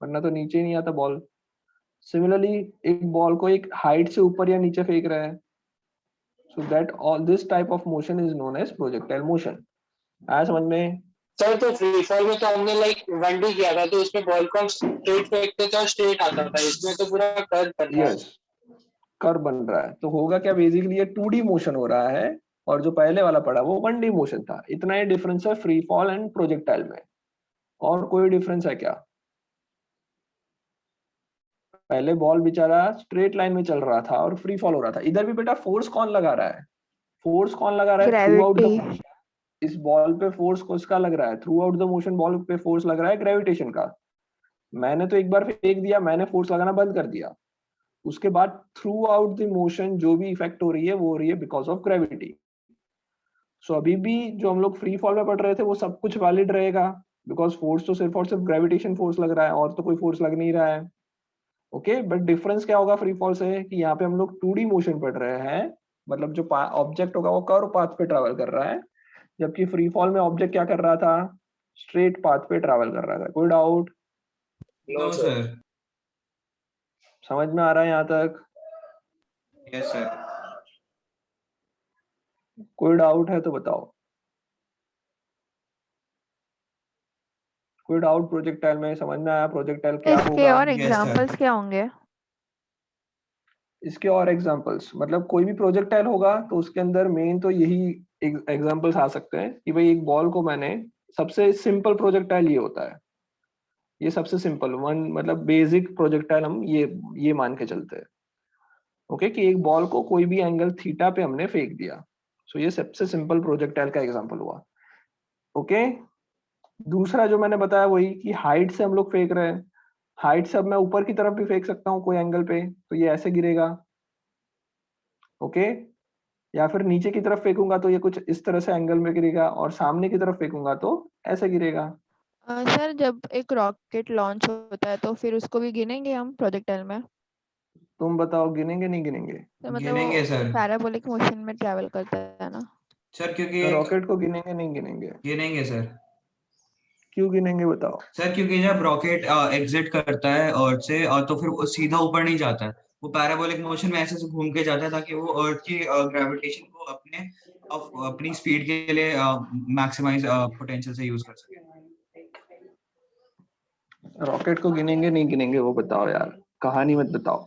A: वरना तो नीचे ही नहीं आता बॉल। सिमिलरली एक बॉल को एक हाइट से ऊपर या नीचे फेंक रहे हैं, so that all this type of motion is known as projectile motion। आया समझ में?
D: सर तो फ्री फॉल में तो हमने लाइक 1D किया था, तो उसमें बॉल को हम स्ट्रेट फेंकते थे और स्ट्रेट आता था, इसमें तो पूरा कर्व बन रहा है।
A: यस, कर्व बन रहा है, तो होगा क्या, बेसिकली ये 2D मोशन हो रहा है, और जो पहले वाला पड़ा वो 1D मोशन था। इतना ही डिफरेंस है फ्री फॉल एंड प्रोजेक्टाइल में। और कोई डिफरेंस है क्या? पहले बॉल बेचारा स्ट्रेट लाइन में चल रहा था और फ्री फॉल हो रहा था, इधर भी बेटा फोर्स कौन लगा रहा है, फोर्स कौन लगा रहा है थ्रू आउट
B: ग्रेविटी।
A: इस बॉल पे फोर्स किसका लग रहा है? Through out the motion ball पे फोर्स लग रहा है ग्रेविटेशन का। मैंने तो एक बार फेंक दिया, मैंने फोर्स लगाना बंद कर दिया, उसके बाद थ्रू आउट द मोशन जो भी इफेक्ट हो रही है वो हो रही है बिकॉज ऑफ ग्रेविटी। सो अभी भी जो हम लोग फ्री फॉल में पढ़ रहे थे वो सब कुछ वैलिड रहेगा, बिकॉज फोर्स तो सिर्फ और सिर्फ ग्रेविटेशन फोर्स लग रहा है और तो कोई फोर्स लग नहीं रहा है। ओके, बट डिफरेंस क्या होगा फ्री फॉल से कि यहाँ पे हम लोग 2D मोशन पढ़ रहे हैं, मतलब जो ऑब्जेक्ट होगा वो कर्व पाथ पे ट्रैवल कर रहा है, जबकि फ्री फॉल में ऑब्जेक्ट क्या कर रहा था? स्ट्रेट पाथ पे ट्रैवल कर रहा था। कोई डाउट?
C: No sir.
A: समझ में आ रहा है यहाँ तक?
C: Yes sir.
A: कोई डाउट है तो बताओ। कोई डाउट प्रोजेक्टाइल में? समझ में आया प्रोजेक्टाइल क्या
B: इसके
A: होगा?
B: और
C: Yes, sir.
B: एग्जांपल्स क्या होंगे?
A: इसके और एग्जांपल्स मतलब कोई भी प्रोजेक्टाइल होगा तो उसके अंदर मेन तो यही एग्जांपल्स आ सकते हैं कि भाई एक बॉल को मैंने, सबसे सिंपल प्रोजेक्टाइल ये होता है, ये सबसे सिंपल वन, मतलब बेसिक प्रोजेक्टाइल हम ये मान के चलते हैं। ओके, कि एक बॉल को कोई भी एंगल थीटा पे हमने फेंक दिया, सो ये सबसे सिंपल प्रोजेक्टाइल का एग्जांपल हुआ। ओके, दूसरा जो मैंने बताया वही कि हाइट से हम लोग फेंक रहे हैं, हाइट से अब मैं ऊपर की तरफ भी फेंक सकता हूँ कोई एंगल पे, तो ये ऐसे गिरेगा। ओके, या फिर नीचे की तरफ फेंकूंगा तो ये कुछ इस तरह से एंगल में गिरेगा, और सामने की तरफ फेंकूंगा तो ऐसे गिरेगा।
B: सर जब एक रॉकेट लॉन्च होता है तो फिर उसको भी गिनेंगे हम प्रोजेक्टाइल में?
A: तुम बताओ, गिनेंगे नहीं गिनेंगे?
B: तो मतलब
C: गिनेंगे
B: वो
C: सर।
B: पैराबोलिक मोशन में ट्रैवल करता है ना?
C: सर क्योंकि
A: रॉकेट को गिनेंगे नहीं गिनेंगे?
C: गिनेंगे सर।
A: क्यों गिनेंगे बताओ?
C: सर क्योंकि जब रॉकेट एग्जिट करता है अर्थ से तो फिर वो सीधा ऊपर नहीं जाता है, वो पैराबोलिक मोशन में ऐसे से घूम के जाता है ताकि वो अर्थ की ग्रेविटेशन को अपनी स्पीड के लिए मैक्सिमाइज पोटेंशियल से यूज कर सके।
A: रॉकेट को गिनेंगे नहीं गिनेंगे वो बताओ यार, कहानी मत बताओ।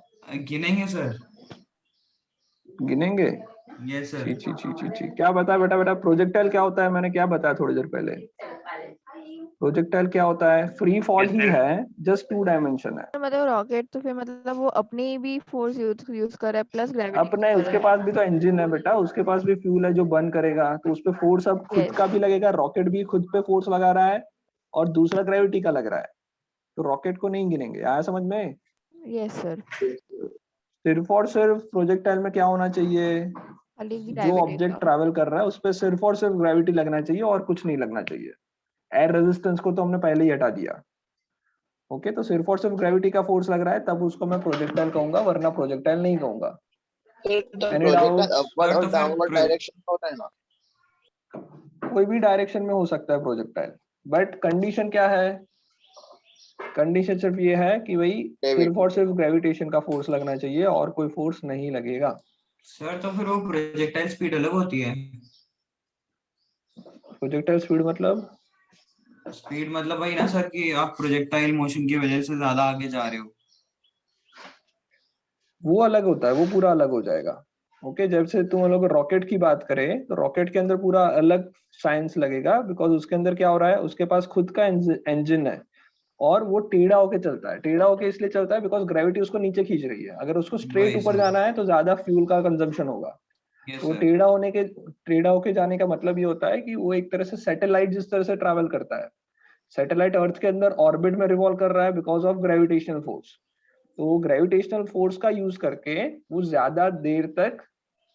C: गिनेंगे सर।
A: गिनेंगे?
C: Yes sir.
A: ची ची ची ची ची, क्या बताया बेटा? बेटा प्रोजेक्टाइल क्या होता है? मैंने क्या बताया थोड़ी देर पहले? प्रोजेक्टाइल क्या होता है? फ्री फॉल
C: Yes,
A: ही
C: sir.
A: है, जस्ट 2 डायमेंशन है।
B: मतलब रॉकेट तो फिर मतलब वो अपनी भी फोर्स यूज कर रहा है प्लस ग्रेविटी
A: अपने उसके पास भी तो इंजन है बेटा, उसके पास भी फ्यूल है जो बर्न करेगा, तो उस पे फोर्स अब खुद
B: Yes.
A: का भी लगेगा, रॉकेट भी खुद पे फोर्स लगा रहा है और दूसरा ग्रेविटी का लग रहा है, तो रॉकेट को नहीं गिनेंगे। आया समझ में?
B: Yes sir.
A: सिर्फ और सिर्फ प्रोजेक्टाइल में क्या होना चाहिए?
B: खाली
A: जो
B: ग्रेविटी
A: ऑब्जेक्ट
B: का।
A: ट्रैवल कर रहा है उस पर सिर्फ और सिर्फ ग्रेविटी लगना चाहिए और कुछ नहीं लगना चाहिए। एयर रेजिस्टेंस को तो हमने पहले ही हटा दिया। ओके, तो सिर्फ और सिर्फ ग्रेविटी का फोर्स लग रहा है तब उसको मैं प्रोजेक्टाइल कहूंगा, वरना प्रोजेक्टाइल नहीं कहूंगा। Any doubt?
F: अपवर्ड
C: सर
F: और
C: तो
F: डाउनवर्ड
C: फिर
F: डायरेक्शन में होता है ना?
A: कोई भी डायरेक्शन में हो सकता है प्रोजेक्टाइल, बट कंडीशन क्या है? कंडीशन सिर्फ ये है कि भाई सिर्फ और सिर्फ ग्रेविटेशन का फोर्स लगना चाहिए और कोई फोर्स नहीं लगेगा।
C: सर तो फिर वो प्रोजेक्टाइल स्पीड अलग होती है।
A: प्रोजेक्टाइल स्पीड मतलब?
C: स्पीड मतलब वही ना सर कि आप प्रोजेक्टाइल मोशन की वजह से ज्यादा आगे जा रहे हो।
A: वो अलग होता है, वो पूरा अलग हो जाएगा। ओके, जब से तुम लोग रॉकेट की बात करें तो रॉकेट के अंदर पूरा अलग साइंस लगेगा, बिकॉज उसके अंदर क्या हो रहा है, उसके पास खुद का इंजन है और वो टेढ़ा होके चलता है। टेढ़ा होके इसलिए चलता है बिकॉज ग्रेविटी उसको नीचे खींच रही है, अगर उसको स्ट्रेट
C: वही
A: ऊपर
C: सर।
A: जाना है तो ज्यादा फ्यूल का कंजम्पशन होगा।
C: यस
A: तो वो
C: सर।
A: टेढ़ा होके जाने का मतलब ये होता है कि वो एक तरह से सैटेलाइट जिस तरह से ट्रैवल करता है, सैटेलाइट अर्थ के अंदर ऑर्बिट में रिवॉल्व कर रहा है बिकॉज ऑफ ग्रेविटेशनल फोर्स। तो ग्रेविटेशनल फोर्स का यूज करके वो ज्यादा देर तक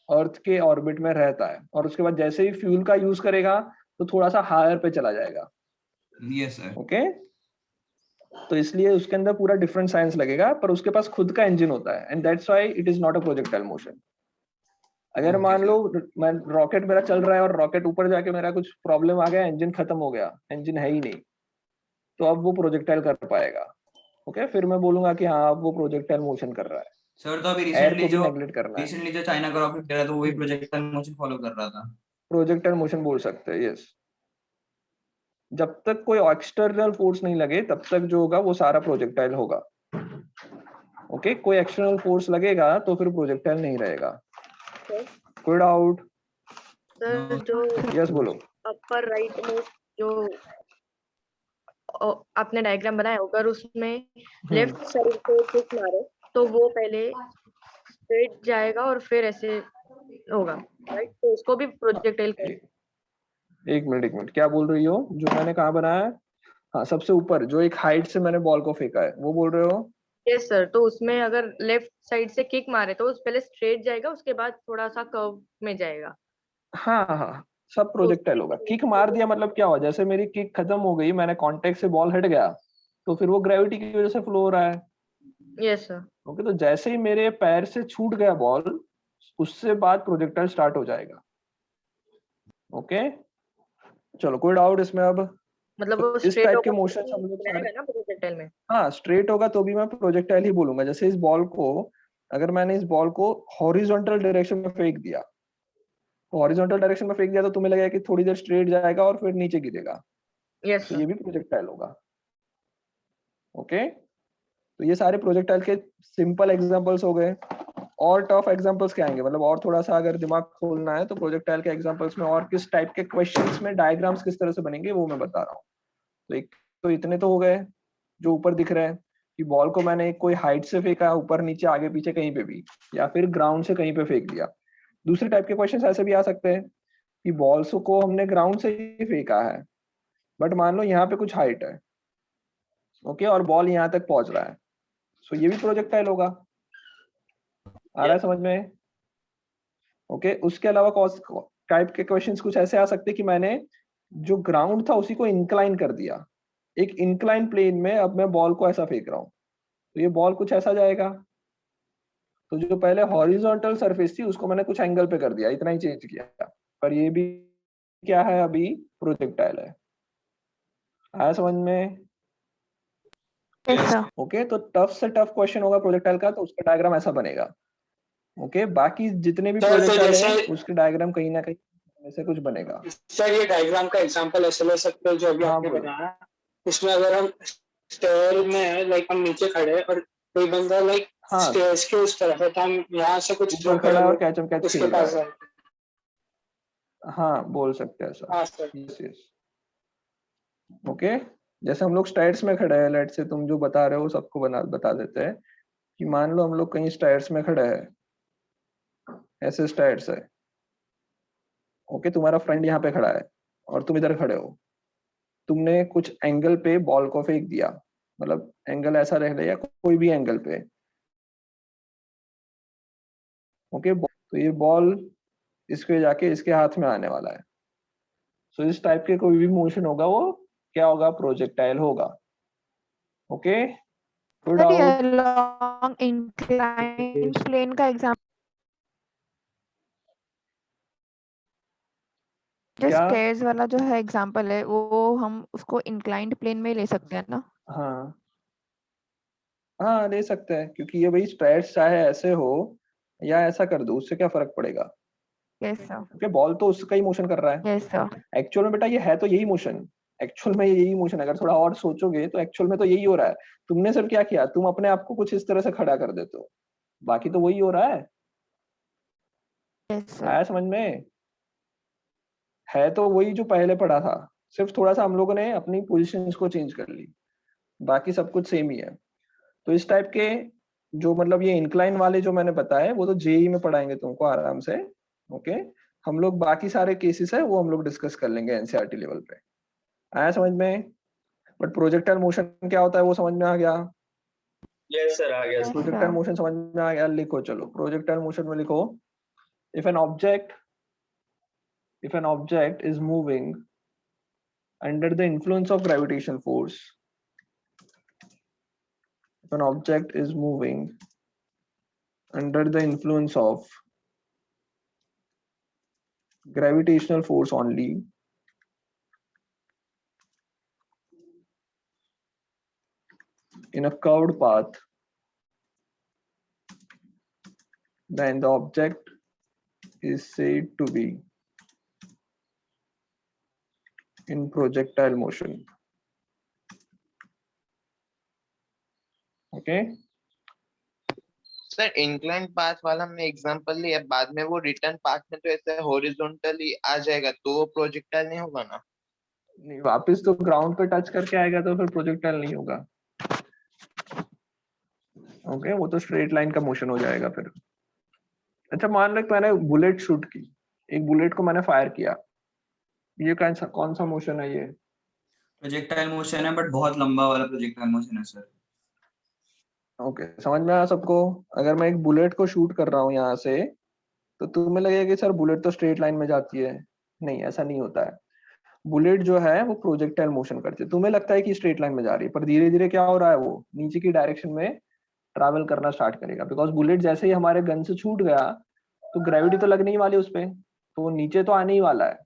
A: अर्थ के ऑर्बिट में रहता है, और उसके बाद जैसे ही फ्यूल का यूज करेगा तो थोड़ा सा हायर पे चला जाएगा।
C: Yes sir.
A: ओके, तो इसलिए उसके अंदर पूरा डिफरेंट साइंस लगेगा, पर उसके पास खुद का इंजन होता है, and that's why it is not a projectile motion. अगर
C: ओके
A: मान लो
C: सर।
A: मैं रॉकेट मेरा चल रहा है और रॉकेट ऊपर जाके मेरा कुछ प्रॉब्लम आ गया, इंजन खत्म हो गया, इंजन है ही नहीं, तो अब वो प्रोजेक्टाइल कर पाएगा। ओके, फिर मैं बोलूंगा कि हाँ अब वो प्रोजेक्टाइल मोशन कर रहा है।
C: सर तो अभी
A: एयर को भी नेग्लेक्ट करना है।
C: रिसेंटली जो चाइना का रॉकेट गिरा तो वो भी प्रोजेक्टाइल मोशन फॉलो कर रहा था।
A: प्रोजेक्टाइल मोशन बोल सकते हैं, यस। जब तक कोई एक्सटर्नल फोर्स नहीं लगे तब तक जो होगा वो सारा प्रोजेक्टाइल होगा। ओके, कोई एक्सटर्नल फोर्स लगेगा तो फिर प्रोजेक्टाइल नहीं रहेगा। कोई डाउट?
G: सर जो
A: यस बोलो।
G: अपर राइट में जो आपने डायग्राम बनाया अगर उसमें लेफ्ट साइड से किक मारे तो वो पहले स्ट्रेट जाएगा और फिर ऐसे होगा। राइट, तो उसको भी प्रोजेक्टाइल
A: एक मिनट, क्या बोल रही हो? जो मैंने कहाँ बनाया है? हाँ, सबसे ऊपर जो एक हाइट से मैंने बॉल को फेंका है, वो बोल रहे हो?
G: यस सर, तो उसमें अगर लेफ्ट साइड से किक मारे तो उस पहले स्ट्रेट जाएगा, उसके बाद थोड़ा सा कर्व में जाएगा।
A: हाँ, सब
G: तो
A: प्रोजेक्टाइल होगा। किक मार दिया मतलब क्या हुआ? जैसे मेरी किक खत्म हो गई, मैंने कांटेक्ट से बॉल हट गया, तो फिर वो ग्रेविटी की वजह से फ्लो हो रहा है।
G: Yes sir.
A: ओके, तो जैसे ही मेरे पैर से छूट गया बॉल, उससे बाद प्रोजेक्टाइल स्टार्ट हो जाएगा। ओके, चलो कोई डाउट इसमें अब?
G: मतलब
A: तो
G: वो
A: इस
G: स्ट्रेट
A: टाइप के
G: होगा तो
A: मोशंस
G: भी
A: हम लोग सारे,
G: जाएगा ना प्रोजेक्टाइल में?
A: हाँ स्ट्रेट होगा तो भी मैं प्रोजेक्टाइल ही बोलूंगा। जैसे इस बॉल को, अगर मैंने इस बॉल को हॉरिजॉन्टल डायरेक्शन में फेंक दिया, हॉरिजॉन्टल डायरेक्शन में फेंक दिया तो तुम्हें लगेगा कि थोड़ी देर स्ट्रेट जाएगा और फिर नीचे गिरेगा,
G: यस
A: तो
G: सर।
A: ये भी प्रोजेक्टाइल होगा। ओके, तो ये सारे प्रोजेक्टाइल के सिंपल एग्जांपल्स हो गए। और टफ एग्जांपल्स क्या आएंगे? मतलब और थोड़ा सा अगर दिमाग खोलना है तो प्रोजेक्टाइल के एग्जांपल्स में और किस टाइप के क्वेश्चंस में डायग्राम्स किस तरह से बनेंगे वो मैं बता रहा हूँ। तो एक तो इतने तो हो गए जो ऊपर दिख रहे हैं कि बॉल को मैंने कोई हाइट से फेंका, ऊपर नीचे आगे पीछे कहीं पे भी, या फिर ग्राउंड से कहीं पे फेंक दिया। दूसरे टाइप के क्वेश्चंस ऐसे भी आ सकते हैं कि बॉल्स को हमने ग्राउंड से ही फेंका है, बट मान लो यहाँ पे कुछ हाइट है, ओके, और बॉल यहाँ तक पहुंच रहा है, सो ये भी प्रोजेक्टाइल होगा। आ रहा है समझ में? ओके, उसके अलावा टाइप के क्वेश्चंस कुछ ऐसे आ सकते हैं कि मैंने जो ग्राउंड था उसी को इंक्लाइन कर दिया, एक इंक्लाइन प्लेन में अब मैं बॉल को ऐसा फेंक रहा हूँ, तो ये बॉल कुछ ऐसा जाएगा। तो जो पहले हॉरिजॉन्टल सरफेस थी उसको मैंने कुछ एंगल पे कर दिया, इतना ही चेंज किया, पर ये भी क्या है? अभी प्रोजेक्टाइल है। आया समझ में?
B: Yes sir.
A: ओके, तो टफ से टफ क्वेश्चन होगा प्रोजेक्टाइल का, तो उसका डायग्राम ऐसा बनेगा। ओके, बाकी जितने भी
D: सर तो
A: प्रोजेक्टाइल है
D: जैसे
A: उसके डायग्राम कहीं ना कहीं से कुछ बनेगा।
D: सर ये डायग्राम का एग्जांपल ऐसे ले सकते हो जो अभी
A: हाँ
D: आपने
A: बोलो।
D: बनाया। इसमें अगर हम स्टेयर में है, लाइक हम नीचे खड़े हैं और कोई बंदा लाइक
A: हाँ,
D: स्टेयर्स के उस तरफ है, तो हम यहाँ से कुछ थ्रो
A: ऊपर खड़ा है और
D: करेंगे
A: कैच एंड कैच
D: उसके
A: खेल रहा
D: पास
A: है।
D: जाएंगे।
A: हाँ, बोल सकते हैं ऐसा।
D: हाँ सर।
A: Yes yes. ओके, जैसे हम लोग स्टाइर्स में खड़े हैं, लेट से तुम जो बता रहे हो सबको बता देते हैं कि मान लो हम लोग कहीं स्टाइर्स में खड़े हैं, ऐसे स्टाइर्स है। ओके, तुम्हारा फ्रेंड यहाँ पे खड़ा है और तुम इधर खड़े हो, तुमने कुछ एंगल पे बॉल को फेंक दिया, मतलब एंगल ऐसा रह या कोई भी एंगल पे। ओके, तो ये बॉल इसके जाके इसके हाथ में आने वाला है, सो इस टाइप के कोई भी मोशन होगा वो क्या होगा? प्रोजेक्टाइल होगा। ओके, गुड
B: सर ये
A: आउट।
B: लॉन्ग इंक्लाइन प्लेन का एग्जांपल, जो
A: क्या?
B: स्टेयर्स वाला जो है एग्जांपल है, वो हम उसको इंक्लाइंड प्लेन में ले सकते हैं ना?
A: हाँ हाँ, ले सकते हैं, क्योंकि ये भाई स्ट्रेट्स चाहे ऐसे हो या ऐसा कर दो, उससे क्या फर्क पड़ेगा?
B: Yes sir.
A: क्योंकि बॉल तो उसका ही मोशन कर रहा है।
B: Yes sir.
A: एक्चुअल में बेटा ये है तो यही मोशन, एक्चुअल में यही मोशन, अगर थोड़ा और सोचोगे तो एक्चुअल में तो यही हो रहा है। तुमने सिर्फ क्या किया, तुम अपने आप को कुछ इस तरह से खड़ा कर देते हो, बाकी तो वही हो रहा है।
B: Yes sir.
A: आया समझ में? है तो वही जो पहले पढ़ा था, सिर्फ थोड़ा सा हम लोगों ने अपनी पोजीशंस को चेंज कर ली, बाकी सब कुछ सेम ही है। तो इस टाइप के जो मतलब ये इंक्लाइन वाले जो मैंने बताए वो तो जेई में पढ़ाएंगे तुमको आराम से। ओके, हम लोग बाकी सारे केसेस है वो हम लोग डिस्कस कर लेंगे एनसीईआरटी लेवल पे। आया समझ में? बट प्रोजेक्टाइल मोशन क्या होता है वो समझ में आ गया?
D: यस सर, आ गया
B: यस
A: प्रोजेक्टाइल
B: सर।
A: मोशन समझ में आ गया? लिखो, चलो प्रोजेक्टाइल मोशन में लिखो, if an object is moving under the influence of gravitational force, if an object is moving under the influence of gravitational force only, in a curved path, then the object is said to be in projectile motion. Okay,
F: sir incline path वाला हमने एग्जांपल लिया, बाद में वो रिटर्न पाथ में तो ऐसे हॉरिजॉन्टली आ जाएगा, तो वो प्रोजेक्टाइल नहीं होगा ना?
A: नहीं, वापस तो ग्राउंड पे टच करके आएगा तो फिर प्रोजेक्टाइल नहीं होगा। ओके, वो तो स्ट्रेट लाइन का मोशन हो जाएगा फिर। अच्छा, मान लो मैंने बुलेट शूट की, एक बुलेट को मैंने फायर किया, ये कौन सा मोशन है? ये
C: प्रोजेक्टाइल मोशन है, बट बहुत लंबा वाला प्रोजेक्टाइल मोशन है सर।
A: ओके, समझ में आया सबको? अगर मैं एक बुलेट को शूट कर रहा हूँ यहाँ से, तो तुम्हें लगेगा कि सर बुलेट तो स्ट्रेट लाइन में जाती है। नहीं, ऐसा नहीं होता है। बुलेट जो है वो प्रोजेक्टाइल मोशन करती है। तुम्हें लगता है कि स्ट्रेट लाइन में जा रही है, पर धीरे धीरे क्या हो रहा है, वो नीचे की डायरेक्शन में ट्रैवल करना स्टार्ट करेगा। बिकॉज बुलेट जैसे ही हमारे गन से छूट गया, तो ग्रेविटी तो लगने ही वाली उस पे, तो वो नीचे तो आने ही वाला है।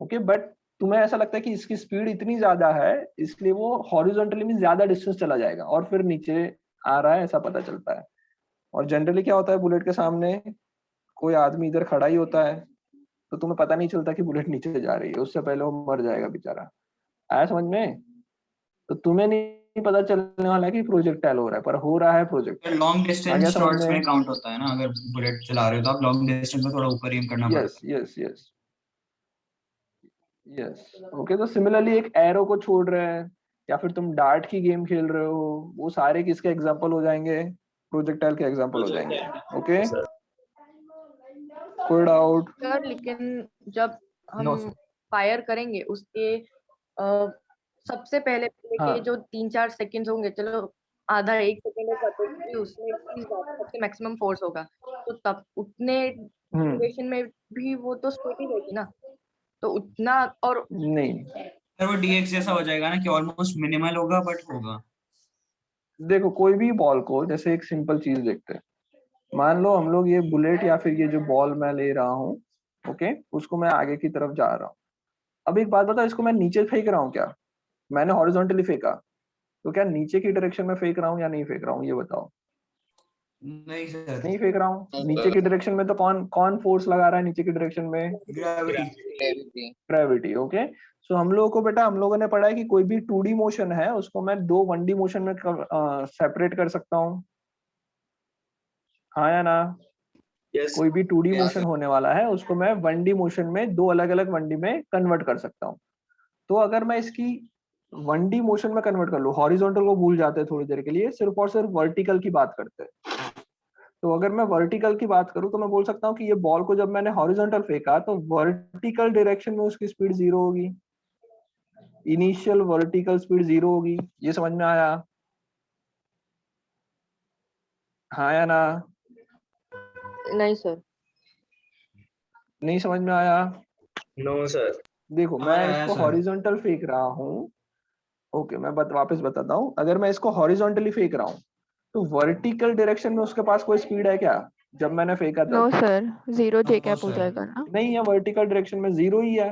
A: ओके, बट तुम्हें ऐसा लगता है कि इसकी स्पीड इतनी ज्यादा है, इसलिए वो हॉरिजॉन्टली में ज्यादा डिस्टेंस चला जाएगा और फिर नीचे आ रहा है, ऐसा पता चलता है। और जनरली क्या होता है, बुलेट के सामने कोई आदमी इधर खड़ा ही होता है, तो तुम्हें पता नहीं चलता कि बुलेट नीचे जा रही है, उससे पहले वो मर जाएगा बेचारा। आया समझ में? तो तुम्हें नहीं पता चलने वाला है कि प्रोजेक्टाइल हो रहा है, पर हो रहा है प्रोजेक्टाइल।
C: लॉन्ग
A: आ
C: डिस्टेंस
A: गया समझ
C: शॉट्स में
A: में?
C: काउंट होता है ना, अगर बुलेट चला रहे हो तो आप लॉन्ग डिस्टेंस में थोड़ा ऊपर एम करना
A: यस
C: पड़ता है।
A: Yes yes yes. ओके, तो सिमिलरली एक एरो को छोड़ रहे हैं, या फिर तुम डार्ट की गेम खेल रहे हो, वो सारे किसके एग्जांपल हो जाएंगे? प्रोजेक्टाइल के एग्जांपल हो जाएंगे। ओके, कोई डाउट?
G: सर लेकिन जब
A: नो
G: हम फायर करेंगे उसके सबसे पहले पहले
A: हाँ
G: के जो 3-4 सेकंड्स होंगे, चलो आधा 1 सेकंड होगा तो भी उसमें सबसे मैक्सिमम फोर्स होगा, तो तब उतने ड्यूरेशन में भी वो तो स्ट्रेट ही रहेगी ना, तो उतना। और
A: नहीं,
C: सर वो डीएक्स जैसा हो जाएगा ना, कि ऑलमोस्ट मिनिमल होगा बट होगा।
A: देखो कोई भी बॉल को, जैसे एक सिंपल चीज देखते हैं, मान लो हम लोग ये बुलेट या फिर ये जो बॉल मैं ले रहा हूँ, ओके, उसको मैं आगे की तरफ जा रहा हूँ। अब एक बात बताओ, इसको मैं नीचे फेंक रहा हूँ क्या? मैंने हॉरिजॉन्टली फेंका, तो क्या नीचे की डायरेक्शन में फेंक रहा हूँ या नहीं फेंक रहा हूँ, ये बताओ।
C: नहीं सर,
A: नहीं फेंक रहा हूँ।
F: नो
A: नीचे की डायरेक्शन में तो कौन कौन फोर्स लगा रहा है नीचे की डायरेक्शन में?
C: ग्रेविटी।
A: ग्रेविटी। ओके, सो हम लोगों को बेटा, हम लोगों ने पढ़ा है कि कोई भी 2D मोशन है उसको मैं दो 1D मोशन में सेपरेट कर सकता हूँ, हाँ या ना? कोई भी 2D मोशन होने वाला है उसको मैं 1D मोशन में, दो अलग अलग 1D में कन्वर्ट कर सकता हूँ। तो अगर मैं इसकी 1D मोशन में कन्वर्ट कर लूँ, हॉरिजॉन्टल को भूल जाते हैं थोड़ी देर के लिए, सिर्फ और सिर्फ वर्टिकल की बात करते हैं। तो अगर मैं वर्टिकल की बात करूं, तो मैं बोल सकता हूँ कि ये बॉल को जब मैंने हॉरिजॉन्टल फेंका, तो वर्टिकल डायरेक्शन में उसकी स्पीड 0 होगी, इनिशियल वर्टिकल स्पीड 0 होगी। ये समझ में आया? हाँ या ना?
G: नहीं सर।
A: नहीं समझ में आया?
H: No sir.
A: देखो मैं
C: आया
A: इसको
C: सर।
A: हॉरिजॉन्टल फेंक रहा हूँ। ओके, मैं वापस बताता हूँ। अगर मैं इसको हॉरिजॉन्टली फेंक रहा हूँ, तो वर्टिकल डायरेक्शन में उसके पास कोई स्पीड है क्या? जब मैंने फेंका
B: नो
A: तब
B: सर, 0 जे
C: नो
B: कैप हो
C: सर।
B: जाएगा ना।
A: नहीं है, वर्टिकल डायरेक्शन में 0 ही है,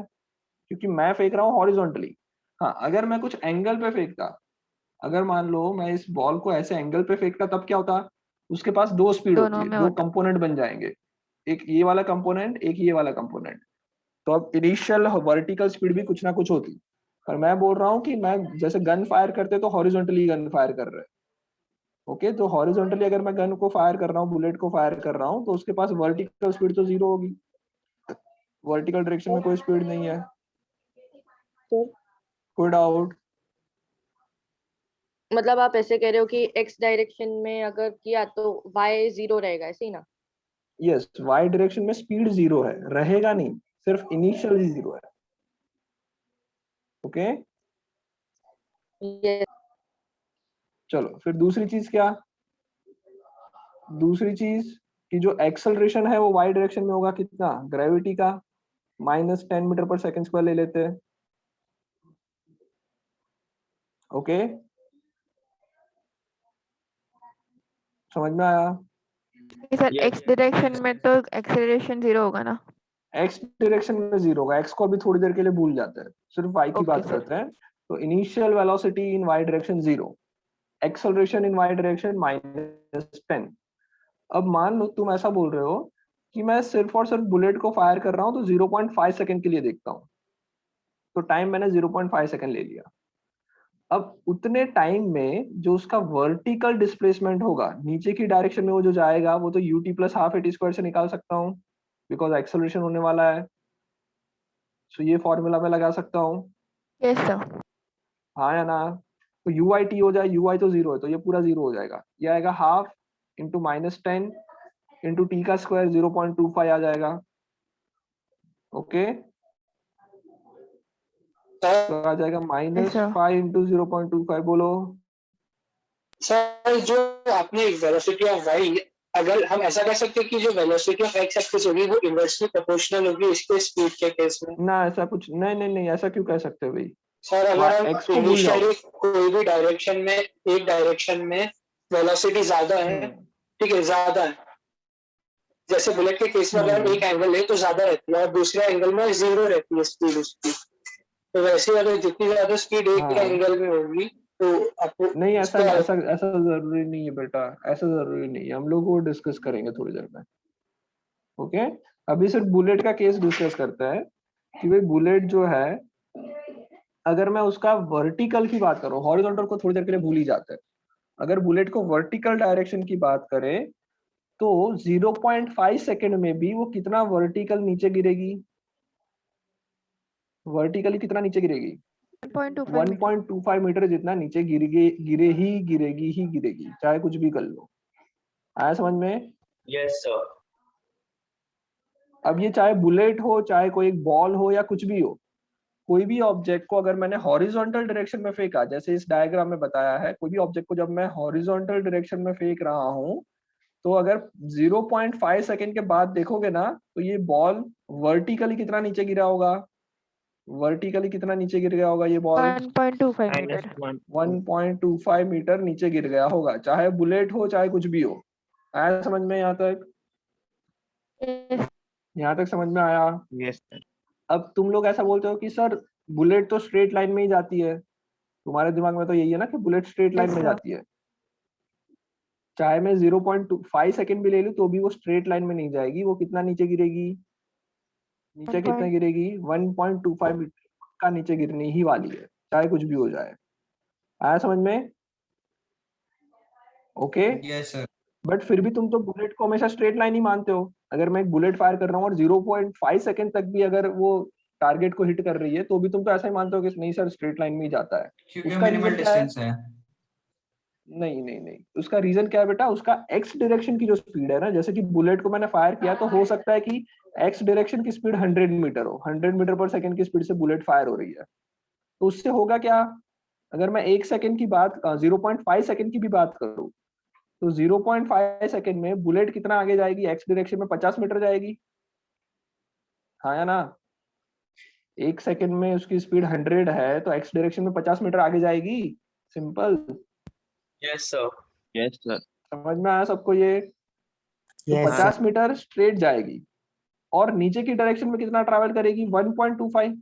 A: क्योंकि मैं फेंक रहा हूँ हॉरिजॉन्टली। हाँ, अगर मैं कुछ एंगल पे फेंकता, अगर मान लो मैं इस बॉल को ऐसे एंगल पे फेंकता, तब क्या होता? उसके पास दो स्पीड होती
B: दोनों
A: है,
B: में
A: दो
B: होता।
A: कंपोनेंट बन जाएंगे, एक ये वाला कंपोनेंट, एक ये वाला कंपोनेंट। तो अब इनिशियल वर्टिकल स्पीड भी कुछ ना कुछ होती। पर मैं बोल रहा हूँ कि मैं जैसे गन फायर करते तो हॉरिजॉन्टली गन फायर कर रहे हैं। ओके, तो हॉरिजॉन्टली अगर मैं गन को फायर कर रहा हूँ, बुलेट को फायर कर रहा हूँ, तो उसके पास वर्टिकल स्पीड तो 0 होगी, वर्टिकल डायरेक्शन में कोई स्पीड नहीं है। कोई डाउट?
G: मतलब आप ऐसे कह रहे हो कि एक्स डायरेक्शन में अगर किया तो वाई 0 रहेगा, ऐसे ही ना?
A: यस, वाई डायरेक्शन में स्पीड 0 है, रहेगा नहीं, सिर्फ इनिशियल 0 है। ओके,
G: ये
A: चलो फिर दूसरी चीज क्या? दूसरी चीज कि जो एक्सेलरेशन है वो वाई डायरेक्शन में होगा, कितना? ग्रेविटी का -10 मीटर पर सेकंड स्क्वायर ले लेते हैं। ओके, समझ में आया?
B: सर एक्स डायरेक्शन में तो एक्सेलरेशन 0 होगा ना।
A: एक्स डायरेक्शन में 0 होगा, एक्स को अभी थोड़ी देर के लिए भूल जाते हैं, सिर्फ वाई की
B: ओके
A: बात
B: सर।
A: करते हैं। तो initial velocity in Y direction 0, acceleration in Y direction -10। अब मान लो तुम ऐसा बोल रहे हो कि मैं सिर्फ और सिर्फ बुलेट को फायर कर रहा हूँ, तो 0.5 सेकंड के लिए देखता हूँ, तो टाइम मैंने 0.5 सेकंड ले लिया। अब उतने टाइम में जो उसका वर्टिकल डिस्प्लेसमेंट होगा नीचे की डायरेक्शन में, वो जो जाएगा, वो तो ut + ½ at स्क्वायर से निकाल सकता हूँ, बिकॉज एक्सेलरेशन होने वाला है। सो ये फॉर्मूला मैं लगा सकता हूँ,
B: यस सर।
A: हाँ या ना? तो UIT हो जाए, UI तो 0 है, तो ये पूरा 0 हो जाएगा। ये आएगा ½ × -10 × t² 0.25 आ जाएगा। ओके,
D: सर
A: तो आ जाएगा
B: ऐसा।
A: -5 इंटू 0.25, बोलो।
D: सर जो आपने वेलोसिटी ऑफ वाई, अगर हम ऐसा कह सकते हैं कि जो वेलोसिटी ऑफ एक्स एक्सिस होगी वो इनवर्सली प्रोपोर्शनल होगी इसके स्पीड के केस में।
A: ना ऐसा कुछ नहीं, नहीं नहीं, ऐसा क्यों कह सकते हो भाई?
D: सर अगर हम
A: एक्स को भूल जाओ।
D: इनिशियली कोई भी डायरेक्शन में, एक डायरेक्शन में वेलोसिटी ज्यादा है, ठीक है, ज्यादा है, जैसे बुलेट के केस में अगर हम एक एंगल ले तो ज्यादा रहती है और दूसरे एंगल में जीरो रहती है स्पीड उसकी, तो वैसे अगर जितनी ज्यादा स्पीड एक
A: हाँ
D: एंगल में होगी तो आपको
A: नहीं, ऐसा
D: उसका
A: ऐसा ऐसा जरूरी नहीं है बेटा, ऐसा जरूरी नहीं है, हम लोग वो डिस्कस करेंगे थोड़ी देर में। ओके, अभी सिर्फ बुलेट का केस डिस्कस करते हैं कि भाई बुलेट जो है, अगर मैं उसका वर्टिकल की बात करूं, हॉरिजॉन्टल को थोड़ी देर के लिए भूल ही जाते हैं, अगर बुलेट को वर्टिकल डायरेक्शन की बात करें तो 0.5 सेकंड में भी वो कितना वर्टिकल नीचे गिरेगी? वर्टिकली कितना नीचे गिरेगी?
B: 1.25 मीटर।
A: 1.25 मीटर जितना नीचे गिरेगी, चाहे कुछ भी कर लो। आया समझ में?
C: Yes sir.
A: अब ये चाहे बुलेट हो, चाहे कोई एक बॉल हो, या कुछ भी हो, कोई भी ऑब्जेक्ट को अगर मैंने हॉरिजॉन्टल डायरेक्शन में फेंका, जैसे इस डायग्राम में बताया है, कोई भी ऑब्जेक्ट को जब मैं हॉरिजॉन्टल डायरेक्शन में फेंक रहा हूं, तो अगर 0.5 सेकंड के बाद देखोगे ना, तो ये बॉल वर्टिकली कितना नीचे गिरा होगा? वर्टिकली कितना नीचे गिर गया होगा ये बॉल?
B: 1.25 मीटर।
A: 1.25 मीटर नीचे गिर गया होगा, चाहे बुलेट हो चाहे कुछ भी हो। आया समझ में यहाँ तक?
B: Yes,
A: यहाँ तक समझ में आया?
F: यस
A: अब तुम लोग ऐसा बोलते हो कि सर बुलेट तो स्ट्रेट लाइन में ही जाती है, तुम्हारे दिमाग में तो यही है ना कि बुलेट स्ट्रेट लाइन
B: yes
A: में
B: sir.
A: जाती है। चाहे मैं 0.25 सेकंड भी ले लूं तो भी वो स्ट्रेट लाइन में नहीं जाएगी, वो कितना नीचे गिरेगी? नीचे कितना गिरेगी? 1.25 मीटर का नीचे गिरनी ही वाली है, चाहे कुछ भी हो जाए। आया समझ में? Okay,
C: yes sir.
A: बट फिर भी तुम तो बुलेट को हमेशा स्ट्रेट लाइन ही मानते हो। अगर मैं एक बुलेट फायर कर रहा हूँ और 0.5 सेकंड तक भी अगर वो टारगेट को हिट कर रही है, तो भी तुम तो ऐसा ही मानते हो कि नहीं सर स्ट्रेट लाइन में ही जाता है।
C: क्योंकि
A: उसका
C: मिनिमल
A: रीजन क्या है?
C: डिस्टेंस है।
A: नहीं नहीं नहीं, उसका रीजन क्या है बेटा? उसका एक्स डायरेक्शन की जो स्पीड है ना, जैसे कि बुलेट को मैंने फायर किया तो हो सकता है कि एक्स डायरेक्शन की स्पीड 100 मीटर हो, 100 मीटर पर सेकंड की स्पीड से बुलेट फायर हो रही है। तो उससे होगा क्या? अगर मैं 1 सेकंड की बात 0.5 सेकंड की भी बात करूं, तो 0.5 सेकंड में बुलेट कितना आगे जाएगी? एक्स डायरेक्शन में 50 मीटर जाएगी, हाँ या ना? 1 सेकंड में उसकी स्पीड 100 है तो एक्स डायरेक्शन में 50 मीटर आगे जाएगी। Simple.
C: Yes sir.
F: Yes sir
A: समझ में आया सबको ये? तो
F: यस
A: 50 मीटर स्ट्रेट जाएगी और नीचे की डायरेक्शन में कितना ट्रैवल करेगी? 1.25।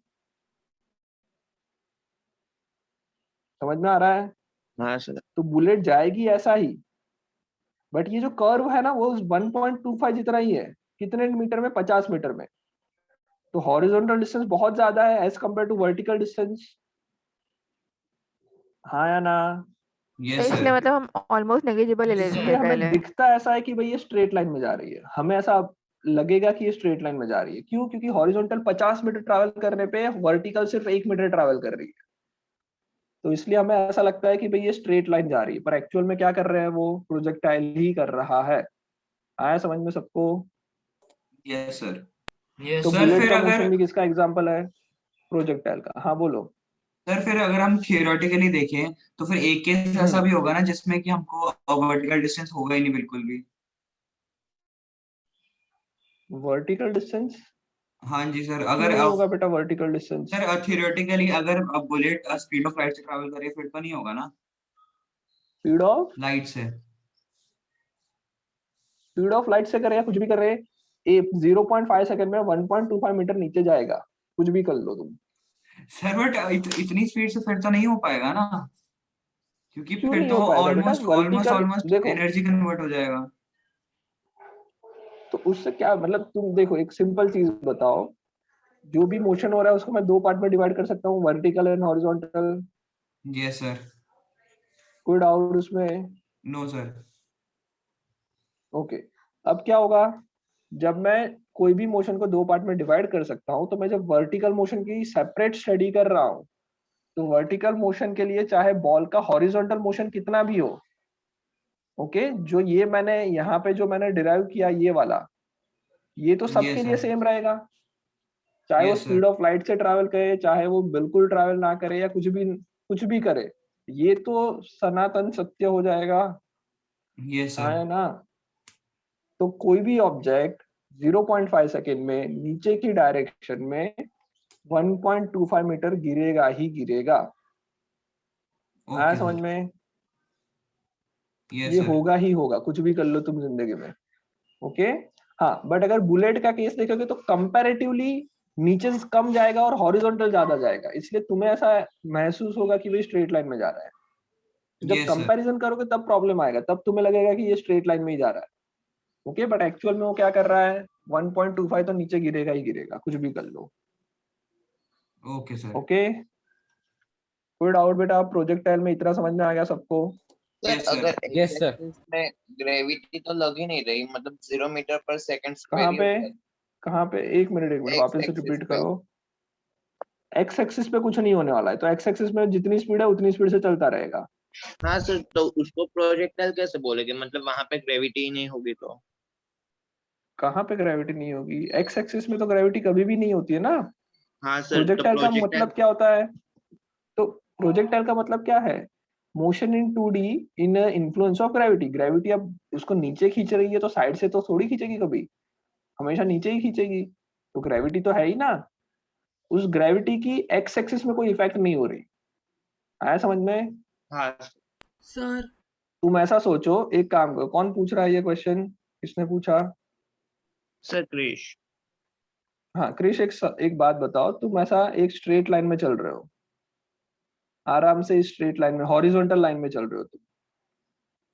A: समझ में आ रहा है?
F: हाँ सर
A: तो बुलेट जाएगी ऐसा ही, बट ये जो कर्व है ना वो 1.25 जितना ही है। कितने मीटर में? 50 मीटर में। तो हॉरिजॉन्टल डिस्टेंस बहुत ज्यादा है as compare to vertical distance, हाँ या ना?
C: यस
B: इसलिए
C: सर।
B: मतलब हम ऑलमोस्ट नेग्लिजिबल ले लेते
A: इसलिए
B: हैं
A: हमें
B: पहले।
A: दिखता ऐसा है कि भाई ये स्ट्रेट लाइन में जा रही है, हमें ऐसा लगेगा कि ये स्ट्रेट लाइन में जा रही है। क्यों? क्योंकि हॉरिजॉन्टल 50 मीटर ट्रैवल करने पे वर्टिकल सिर्फ 1 मीटर ट्रैवल कर रही है, तो इसलिए हमें ऐसा लगता है कि भाई ये स्ट्रेट लाइन जा रही है, पर एक्चुअल में क्या कर रहे हैं? वो प्रोजेक्टाइल ही कर रहा है। आया समझ में सबको?
C: Yes sir. यस
A: तो
C: सर।
A: बुलेट
C: फिर
A: का
C: अगर
A: मोशन भी किसका एग्जाम्पल है? प्रोजेक्टाइल का। हाँ बोलो।
C: अगर हम थियोरेटिकली देखें तो फिर एक केस ऐसा भी होगा ना जिसमें कि हमको वर्टिकल डिस्टेंस होगा ही नहीं बिल्कुल भी।
A: वर्टिकल डिस्टेंस
C: हाँ जी सर।
A: क्यों
C: अगर
A: नहीं होगा बेटा वर्टिकल डिस्टेंस?
C: सर थियोरेटिकली अगर बुलेट स्पीड ऑफ लाइट से ट्रैवल करे फिर तो नहीं होगा ना
A: स्पीड ऑफ
C: लाइट से।
A: लाइट से करे या कुछ भी कर रहे, 0.5 सेकंड में 1.25 मीटर नीचे जाएगा, कुछ भी कर लो तुम।
C: सर बट इतनी स्पीड से फिर तो नहीं हो पाएगा ना, क्योंकि
A: क्यों
C: फिर
A: नहीं
C: तो
A: हो पाएगा बेटा?
C: ऑलमोस्ट ऑलमोस्ट
A: वर्टिकल
C: ऑलमोस्ट
A: देखो,
C: एनर्जी कन्वर्ट हो जाएगा।
A: तो उससे क्या मतलब? तुम देखो एक सिंपल चीज बताओ, जो भी मोशन हो रहा है उसको मैं दो पार्ट में डिवाइड कर सकता हूँ, vertical and horizontal.
C: Yes sir.
A: कोई डाउट उसमें?
C: No sir.
A: ओके, अब क्या होगा? जब मैं कोई भी मोशन को दो पार्ट में डिवाइड कर सकता हूँ, तो मैं जब वर्टिकल मोशन की सेपरेट स्टडी कर रहा हूँ, तो वर्टिकल मोशन के लिए चाहे बॉल का हॉरिजॉन्टल मोशन कितना भी हो, ओके, जो ये मैंने यहाँ पे जो मैंने डिराइव किया ये वाला, ये तो
C: यस
A: सबके लिए
C: सर।
A: सेम रहेगा। चाहे वो
C: Yes, sir.
A: Speed of light से ट्रैवल करे, चाहे वो बिल्कुल ट्रैवल ना करे या कुछ भी करे, ये तो सनातन सत्य हो जाएगा।
C: Yes,
A: हाँ है
C: sir.
A: ना? तो कोई भी ऑब्जेक्ट 0.5 सेकेंड में नीचे की डायरेक्शन में 1.25 मीटर गिरेगा ही गिरेगा। आया
C: Okay,
A: समझ
C: sir.
A: में?
C: Yes,
A: ये
C: sir.
A: होगा ही होगा, कुछ भी कर लो तुम जिंदगी में। ओके हाँ, बट अगर बुलेट का केस देखोगे तो कंपैरेटिवली नीचे से कम जाएगा और हॉरिजॉन्टल ज्यादा जाएगा, इसलिए तुम्हें ऐसा महसूस होगा कि भाई स्ट्रेट लाइन में जा रहा है। जब
C: Yes, sir.
A: कंपैरिजन करोगे तब प्रॉब्लम आएगा, तब तुम्हें लगेगा कि ये स्ट्रेट लाइन में ही जा रहा है। ओके बट एक्चुअल में वो क्या कर रहा है, 1.25 तो नीचे गिरेगा ही गिरेगा, कुछ भी कर लो।
C: Okay, sir.
A: ओके कोई डाउट बेटा? प्रोजेक्टाइल में इतना समझ में आ गया सबको?
F: Sir
C: Yes, sir.
F: अगर
H: Yes, sir.
F: एक्स में ग्रेविटी तो लग ही नहीं रही, मतलब 0 मीटर पर सेकंड
A: कहाँ
F: स्क्वायर
A: पे? कहाँ पे? एक मिनट वापस से
F: एक्सिस
A: रिपीट
F: पे।
A: करो। एक्स एक्सिस पे कुछ नहीं होने वाला है, तो एक्स एक्सिस में जितनी स्पीड है उतनी स्पीड से चलता रहेगा।
F: हाँ सर, तो उसको प्रोजेक्टाइल कैसे बोलेंगे, मतलब वहां पे ग्रेविटी ही नहीं होगी तो?
A: कहाँ पे ग्रेविटी नहीं होगी? एक्स एक्सिस में तो ग्रेविटी कभी भी नहीं होती है ना।
F: हाँ सर, तो
A: प्रोजेक्टाइल का
F: प्रोजेक्टाइल
A: मतलब क्या होता है? तो प्रोजेक्टाइल का मतलब क्या है? Motion in 2D in influence of gravity. Gravity अब उसको नीचे खींच रही है तो साइड से तो थोड़ी खींचेगी, कभी हमेशा नीचे ही खींचेगी, तो ग्रेविटी तो है ही ना। उस ग्रेविटी की एक्स एक्सिस में कोई इफेक्ट नहीं हो रही। आया समझ में?
F: हाँ
I: सर
A: तुम ऐसा सोचो, एक काम करो, कौन पूछ रहा है ये क्वेश्चन? किसने पूछा?
F: सर क्रिश।
A: हाँ क्रिश, एक बात बताओ, तुम ऐसा एक स्ट्रेट लाइन में चल रहे हो, आराम से स्ट्रेट लाइन में, हॉरिजॉन्टल लाइन में चल रहे हो तुम।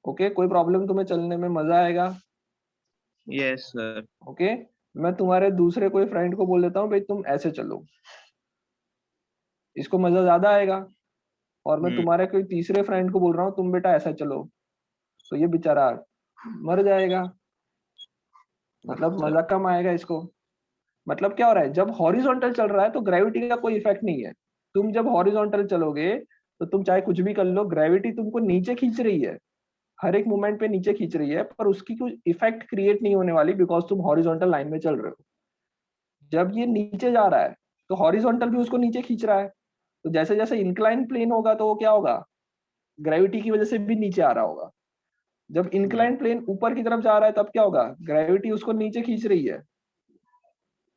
A: ओके कोई प्रॉब्लम? तुम्हें चलने में मजा आएगा?
F: Yes sir.
A: ओके मैं तुम्हारे दूसरे कोई फ्रेंड को बोल देता हूँ भाई तुम ऐसे चलो, इसको मजा ज्यादा आएगा। और मैं तुम्हारे कोई तीसरे फ्रेंड को बोल रहा हूँ तुम बेटा ऐसा चलो, तो ये बेचारा मर जाएगा, मतलब मजा कम आएगा इसको। मतलब क्या हो रहा है, जब हॉरिजॉन्टल चल रहा है तो ग्रेविटी का कोई इफेक्ट नहीं है। तुम जब हॉरिजॉन्टल चलोगे तो तुम चाहे कुछ भी कर लो, ग्रेविटी तुमको नीचे खींच रही है, हर एक मूवमेंट पे नीचे खींच रही है, पर उसकी कोई इफेक्ट क्रिएट नहीं होने वाली, बिकॉज तुम हॉरिजॉन्टल लाइन में चल रहे हो। जब ये नीचे जा रहा है तो हॉरिजॉन्टल भी उसको नीचे खींच रहा है, तो जैसे जैसे इंक्लाइन प्लेन होगा तो वो क्या होगा, ग्रेविटी की वजह से भी नीचे आ रहा होगा। जब इंक्लाइन प्लेन ऊपर की तरफ जा रहा है तब क्या होगा, ग्रेविटी उसको नीचे खींच रही है,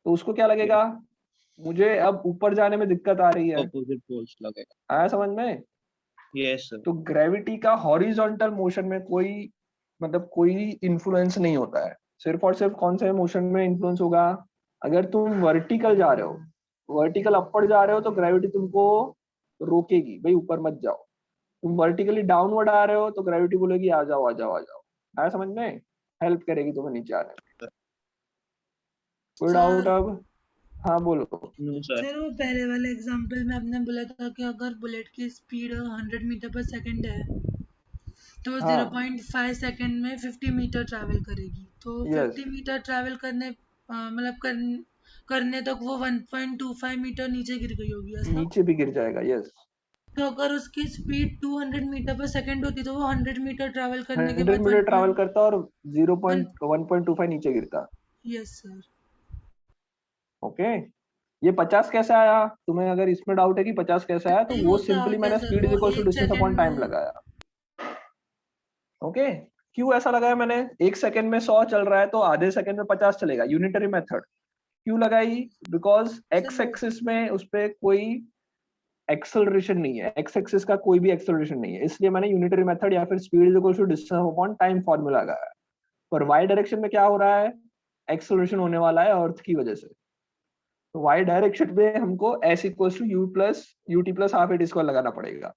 A: तो उसको क्या लगेगा, मुझे अब ऊपर जाने में दिक्कत आ रही है।
F: अपोजिट पोल्स लगेगा।
A: आया समझ में?
F: Yes sir.
A: तो ग्रेविटी का हॉरिजॉन्टल मोशन में कोई मतलब कोई इन्फ्लुएंस नहीं होता है। सिर्फ और सिर्फ कौन से मोशन में इन्फ्लुएंस होगा, अगर तुम वर्टिकल जा रहे हो, वर्टिकल अपवर्ड जा रहे हो तो ग्रेविटी तुमको रोकेगी, भाई ऊपर मत जाओ। तुम वर्टिकली डाउनवर्ड आ रहे हो तो ग्रेविटी बोलेगी आ जाओ आ जाओ आ जाओ। आया समझ में? हेल्प करेगी तुम्हें नीचे आने में। कोई डाउट अब? हाँ बोलो।
I: सर वो पहले वाले एग्जांपल में आपने बोला था कि अगर बुलेट की स्पीड 100 मीटर पर सेकंड है तो
A: हाँ
I: 0.5 सेकंड में 50 मीटर ट्रैवल करेगी, तो
A: यस
I: 50 मीटर ट्रैवल करने मतलब करने तक वो 1.25 मीटर नीचे गिर गई होगी ऐसा?
A: नीचे भी गिर जाएगा यस।
I: तो अगर उसकी स्पीड 200 मीटर पर सेकंड होती तो वो 100 मीटर ट्रैवल करने के
A: 100
I: बाद
A: मीटर ट्रैवल करता और 1.25 नीचे गिरता।
I: Yes sir.
A: ओके ये 50 कैसे आया? तुम्हें अगर इसमें डाउट है कि 50 कैसे आया तो
I: नहीं,
A: वो
I: वो तो
A: सिंपली
I: आउट है
A: मैंने
I: सर,
A: स्पीड इज
I: वो
A: इक्वल टू
I: एक
A: डिस्टेंस अपॉन
I: सेकंड
A: टाइम
I: में
A: लगाया। ओके क्यों ऐसा लगाया मैंने? एक सेकंड में 100 चल रहा है तो आधे सेकंड में 50 चलेगा, यूनिटरी मेथड। क्यों लगाई? बिकॉज एक्स
I: सर
A: एक्सिस में उस पर कोई एक्सेलरेशन नहीं है, एक्स एक्सिस का कोई भी एक्सेलरेशन नहीं है, इसलिए मैंने यूनिटरी मेथड या फिर speed is equal to distance upon time formula लगाया। पर वाई डायरेक्शन में क्या हो रहा है, एक्सेलरेशन होने वाला है अर्थ की वजह से, तो वाई डायरेक्शन में हमको S equal to U T plus half at square लगाना पड़ेगा।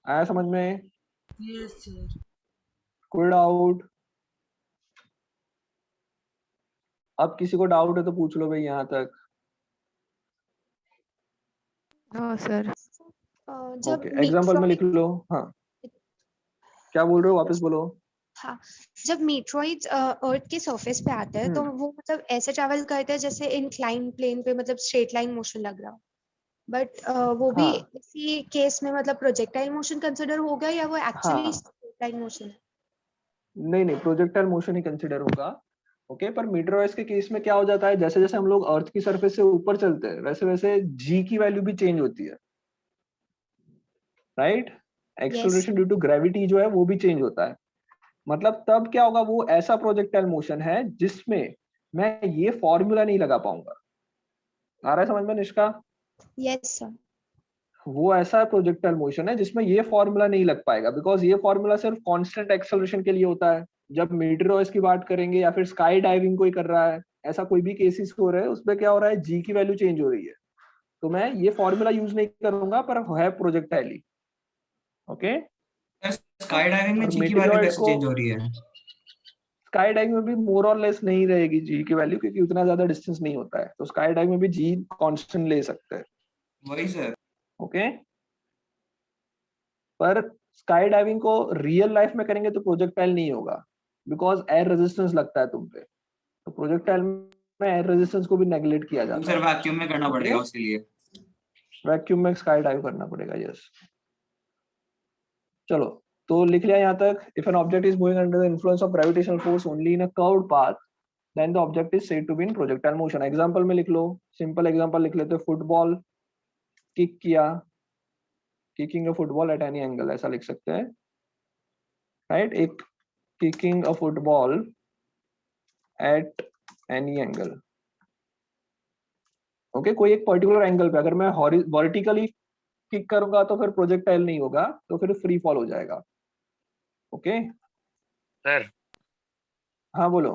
A: आया समझ में?
I: Yes sir.
A: कोई डाउट? अब किसी को डाउट है तो पूछ लो भाई यहाँ तक।
B: No sir.
E: जब
A: ओके एग्जांपल में लिख लो। हाँ क्या बोल रहे हो, वापस बोलो।
E: हाँ जब मीटरॉइड्स अर्थ के सरफेस पे आते हैं तो वो मतलब ऐसे ट्रैवल करते हैं जैसे इंक्लाइन प्लेन पे, मतलब स्ट्रेट लाइन मोशन लग रहा हो, बट वो भी
A: हाँ
E: इसी केस में मतलब प्रोजेक्टाइल मोशन कंसिडर होगा या वो एक्चुअली
A: हाँ
E: स्ट्रेट लाइन मोशन है?
A: नहीं प्रोजेक्टाइल मोशन ही कंसिडर होगा, ओके पर मीटरऑइड्स के केस में क्या हो जाता है, जैसे जैसे हम लोग अर्थ की सरफेस से ऊपर चलते हैं वैसे वैसे जी की वैल्यू भी चेंज होती है, right. Acceleration due to gravity जो है वो भी चेंज होता है। मतलब तब क्या होगा, वो ऐसा प्रोजेक्टाइल मोशन है जिसमें मैं ये फॉर्मूला नहीं लगा पाऊंगा। आ रहा है समझ में निष्का?
E: Yes sir.
A: वो ऐसा प्रोजेक्टाइल मोशन है जिसमें ये फॉर्मूला नहीं लग पाएगा, बिकॉज ये फॉर्मूला सिर्फ कांस्टेंट एक्सेलरेशन के लिए होता है। जब मीटरऑइड्स की बात करेंगे या फिर स्काई डाइविंग कोई कर रहा है, ऐसा कोई भी केसेस हो रहे हैं उसमें क्या हो रहा है, जी की वैल्यू चेंज हो रही है, तो मैं ये फॉर्मूला यूज नहीं करूंगा, पर है प्रोजेक्टाइल ही। ओके।
C: स्काई डाइविंग में
A: और
C: जी की वैल्यू
A: meteoroid
C: कैसे
A: को
C: चेंज हो रही है?
A: स्काई डाइविंग में भी मोर और लेस नहीं रहेगी जी की वैल्यू, क्योंकि उतना ज्यादा डिस्टेंस नहीं होता है, तो स्काई डाइविंग में भी जी कांस्टेंट ले सकते हैं।
C: वही सर।
A: ओके। पर स्काई डाइविंग को रियल लाइफ में करेंगे तो प्रोजेक्टाइल नहीं होगा, बिकॉज एयर रेजिस्टेंस लगता है तुम पे, तो प्रोजेक्टाइल में एयर रेजिस्टेंस को भी नेग्लेक्ट किया जाता
C: सर
A: है।
C: वैक्यूम में करना पड़ेगा उसके लिए।
A: वैक्यूम में स्काई डाइव करना पड़ेगा, यस। चलो तो लिख लिया यहाँ तक। If an object is moving under the influence of gravitational force only in a curved path, then the object is said to be in projectile motion. Example में लिख लो, सिंपल एग्जांपल लिख लेते हैं। फुटबॉल किक किया, kicking a football at any angle, ऐसा लिख सकते हैं, राइट। एक kicking a football at any angle. Okay, कोई एक पर्टिकुलर एंगल पे अगर मैं वर्टिकली किक करूंगा तो फिर प्रोजेक्टाइल नहीं होगा, तो फिर फ्री फॉल हो जाएगा। ओके
H: सर
A: हाँ बोलो।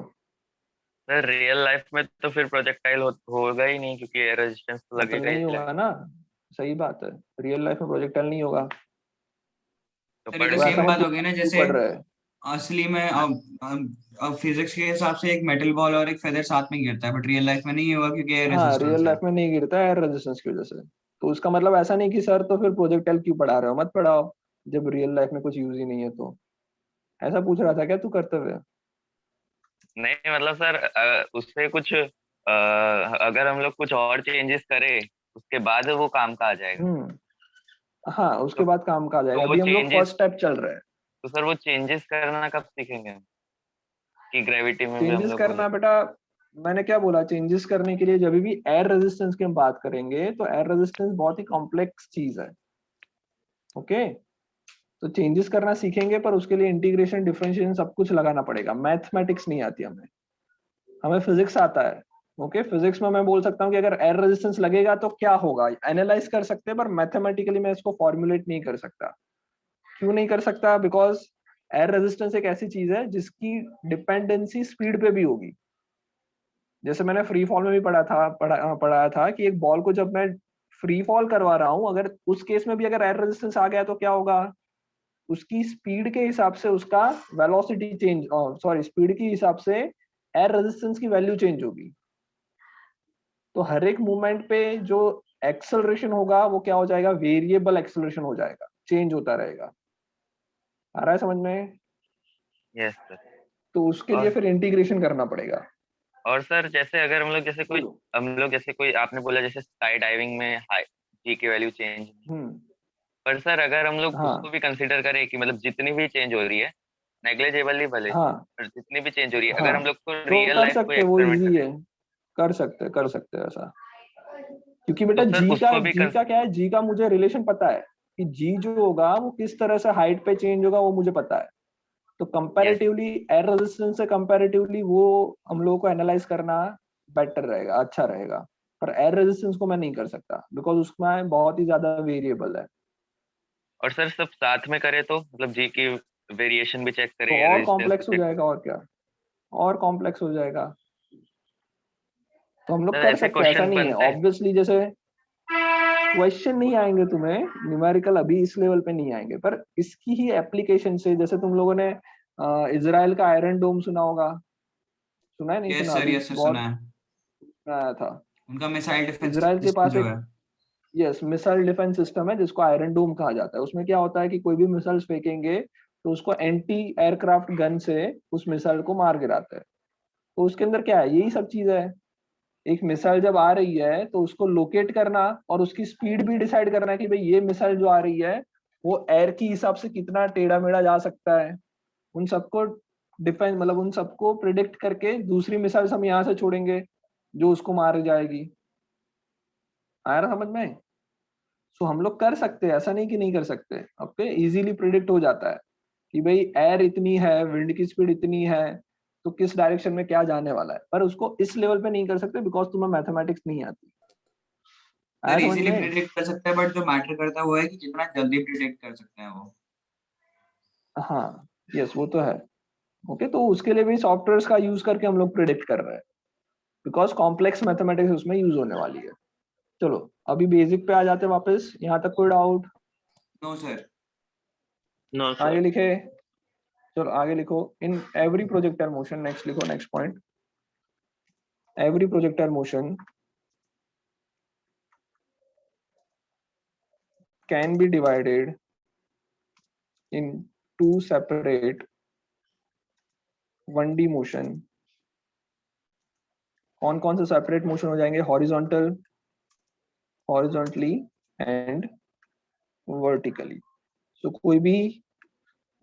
H: सर रियल लाइफ में तो फिर प्रोजेक्टाइल होगा ही नहीं, क्योंकि एयर रेजिस्टेंस तो
A: मतलब
H: लगेगा
A: नहीं
H: ही
A: होगा ना, सही बात है, रियल लाइफ में प्रोजेक्टाइल नहीं होगा।
H: तो
C: सर ये
H: पढ़
C: तो
A: वो
C: सेम
A: ऐसा
C: बात
A: मत
C: हो गई ना,
A: क्यों
C: जैसे
A: पढ़ रहे हैं।
C: असली में अब फिजिक्स के हिसाब से एक मेटल बॉल और एक फेदर साथ में गिरता है, बट रियल लाइफ में नहीं होगा क्योंकि एयर
A: हाँ
C: रेजिस्टेंस
A: रियल
C: है।
A: लाइफ में नहीं गिरता है एयर रेजिस्टेंस की वजह से। तो उसका मतलब ऐसा नहीं कि सर तो फिर प्रोजेक्टाइल क्यों पढ़ा रहे हो, मत पढ़ाओ जब रियल लाइफ में कुछ यूज ही नहीं है। तो ऐसा पूछ रहा था क्या तू कर्तव्य?
H: नहीं मतलब सर उससे कुछ अगर हम लोग कुछ और चेंजेस करें उसके बाद वो काम का आ जाएगा।
A: हाँ उसके
H: तो,
A: बाद काम का आ जाएगा,
H: तो वो
A: अभी हम लोग
H: चेंजेस,
A: फर्स्ट स्टेप चल रहे हैं।
H: तो सर वो चेंजेस करना कब सीखेंगे हम? कि ग्रेविटी में भी हम
A: चेंजेस
H: लोग
A: करना बेटा, मैंने क्या बोला, चेंजेस करने के लिए जब भी एयर रेजिस्टेंस की हम बात करेंगे तो एयर रेजिस्टेंस बहुत ही कॉम्प्लेक्स चीज है। ओके, तो चेंजेस करना सीखेंगे, पर उसके लिए इंटीग्रेशन डिफरेंशिएशन सब कुछ लगाना पड़ेगा। मैथमेटिक्स नहीं आती हमें, हमें फिजिक्स आता है। ओके, फिजिक्स में मैं बोल सकता हूँ कि अगर एयर रेजिस्टेंस लगेगा तो क्या होगा, एनालाइज कर सकते हैं, पर मैथमेटिकली मैं इसको फॉर्मुलेट नहीं कर सकता। क्यों नहीं कर सकता? बिकॉज एयर रेजिस्टेंस एक ऐसी चीज है जिसकी डिपेंडेंसी स्पीड पे भी होगी। जैसे मैंने फ्री फॉल में भी पढ़ाया था कि एक बॉल को जब मैं फ्री फॉल करवा रहा हूं, अगर उस केस में भी अगर एयर रेजिस्टेंस आ गया तो क्या होगा, उसकी स्पीड के हिसाब से उसका वेलोसिटी चेंज, सॉरी स्पीड के हिसाब से एयर रेजिस्टेंस की वैल्यू चेंज होगी। तो हर एक मूवमेंट पे जो एक्सेलरेशन होगा वो क्या हो जाएगा, वेरिएबल एक्सेलरेशन हो जाएगा, चेंज होता रहेगा। आ रहा है समझ में?
H: Yes sir.
A: तो उसके लिए फिर इंटीग्रेशन करना पड़ेगा।
H: और सर जैसे अगर हम लोग जैसे कोई आपने बोला जैसे स्काई डाइविंग में हाई जी की वैल्यू चेंज, पर सर अगर हम लोग उसको भी कंसीडर करें कि मतलब जितनी भी चेंज हो रही है नेग्लिजिबल ही भले,
A: हाँ
H: पर जितनी भी चेंज हो रही है
A: हाँ
H: अगर हम लोग को
A: तो
H: रियल
A: कर
H: लाइफ कोई
A: सकते, वो
H: एक्सपेरिमेंट
A: इजी
H: करें
A: है, कर सकते ऐसा। क्योंकि
H: तो
A: बेटा
H: सर उसको भी
A: जी का क्या है, जी का मुझे रिलेशन पता है कि जी जो होगा वो किस तरह से हाइट पे चेंज होगा, वो मुझे पता है। तो कंपैरेटिवली एयर रेजिस्टेंस से कंपैरेटिवली वो हम लोगों को एनालाइज करना बेटर रहेगा, अच्छा रहेगा। पर एयर रेजिस्टेंस को मैं नहीं कर सकता बिकॉज उसमें बहुत ही ज्यादा वेरिएबल है।
H: और सर सब साथ में करें तो मतलब जी की वेरिएशन भी चेक करें,
A: तो
H: एयर
A: और
H: रेजिस्टेंस भी
A: कॉम्प्लेक्स हो
H: चेक
A: जाएगा, और क्या, और कॉम्प्लेक्स हो जाएगा। तो हम लोग
H: सर
A: कर
H: ऐसे
A: सकते हैं, ऐसा
H: क्वेश्चन
A: नहीं है।
H: बनते हैं।
A: ऑब्वियसली जैसे क्वेश्चन नहीं आएंगे तुम्हें न्यूमेरिकल, अभी इस लेवल पे नहीं आएंगे, पर इसकी ही एप्लीकेशन से, जैसे तुम लोगों ने इजराइल का आयरन डोम सुना होगा, सुना है नहीं सुना? अभी
C: यस सर सुना
A: बहुत
C: है।
A: आया था।
C: उनका मिसाइल डिफेंस
A: इजराइल के
C: सिस्टम
A: पास
C: जो
A: एक,
C: है।
A: यस, मिसाइल डिफेंस सिस्टम है जिसको आयरन डोम कहा जाता है। उसमें क्या होता है कि कोई भी मिसाइल फेंकेंगे तो उसको एंटी एयरक्राफ्ट गन से उस मिसाइल को मार गिराते हैं। तो उसके अंदर क्या है, यही सब चीज है। एक मिसाइल जब आ रही है तो उसको लोकेट करना और उसकी स्पीड भी डिसाइड करना कि भाई ये मिसाइल जो आ रही है वो एयर की हिसाब से कितना टेढ़ा मेढ़ा जा सकता है, उन सबको डिफेंस मतलब उन सबको प्रिडिक्ट करके दूसरी मिसाइल हम यहाँ से छोड़ेंगे जो उसको मार जाएगी। आया ना समझ में? सो हम लोग कर सकते हैं, ऐसा नहीं कि नहीं कर सकते। ओके, इजीली प्रिडिक्ट हो जाता है कि भाई एयर इतनी है, विंड की स्पीड इतनी है, तो किस डायरेक्शन में क्या जाने वाला है। पर उसको इस लेवल पे नहीं कर सकते बिकॉज तुम्हें मैथमेटिक्स नहीं आती। आया समझ
C: इजीली
A: में?
C: प्रिडिक्ट कर सकते हैं, बट जो मैटर करता है वो है कि कितना जल्दी प्रिडिक्ट कर सकते हैं वो।
A: हाँ, यस, वो तो है। ओके, तो उसके लिए भी सॉफ्टवेयर्स का यूज करके हम लोग प्रिडिक्ट कर रहे हैं बिकॉज कॉम्प्लेक्स मैथमेटिक्स उसमें यूज होने वाली है। चलो अभी बेसिक पे आ जाते हैं वापस। यहाँ तक कोई डाउट?
C: No sir.
H: नो
A: आगे
H: सर।
A: लिखे। चलो आगे लिखो। In every projectile motion, next लिखो, next point. Every projectile motion can be divided in two separate 1D motion। कौन कौन से सेपरेट मोशन हो जाएंगे? Horizontal, horizontally and vertically. So कोई भी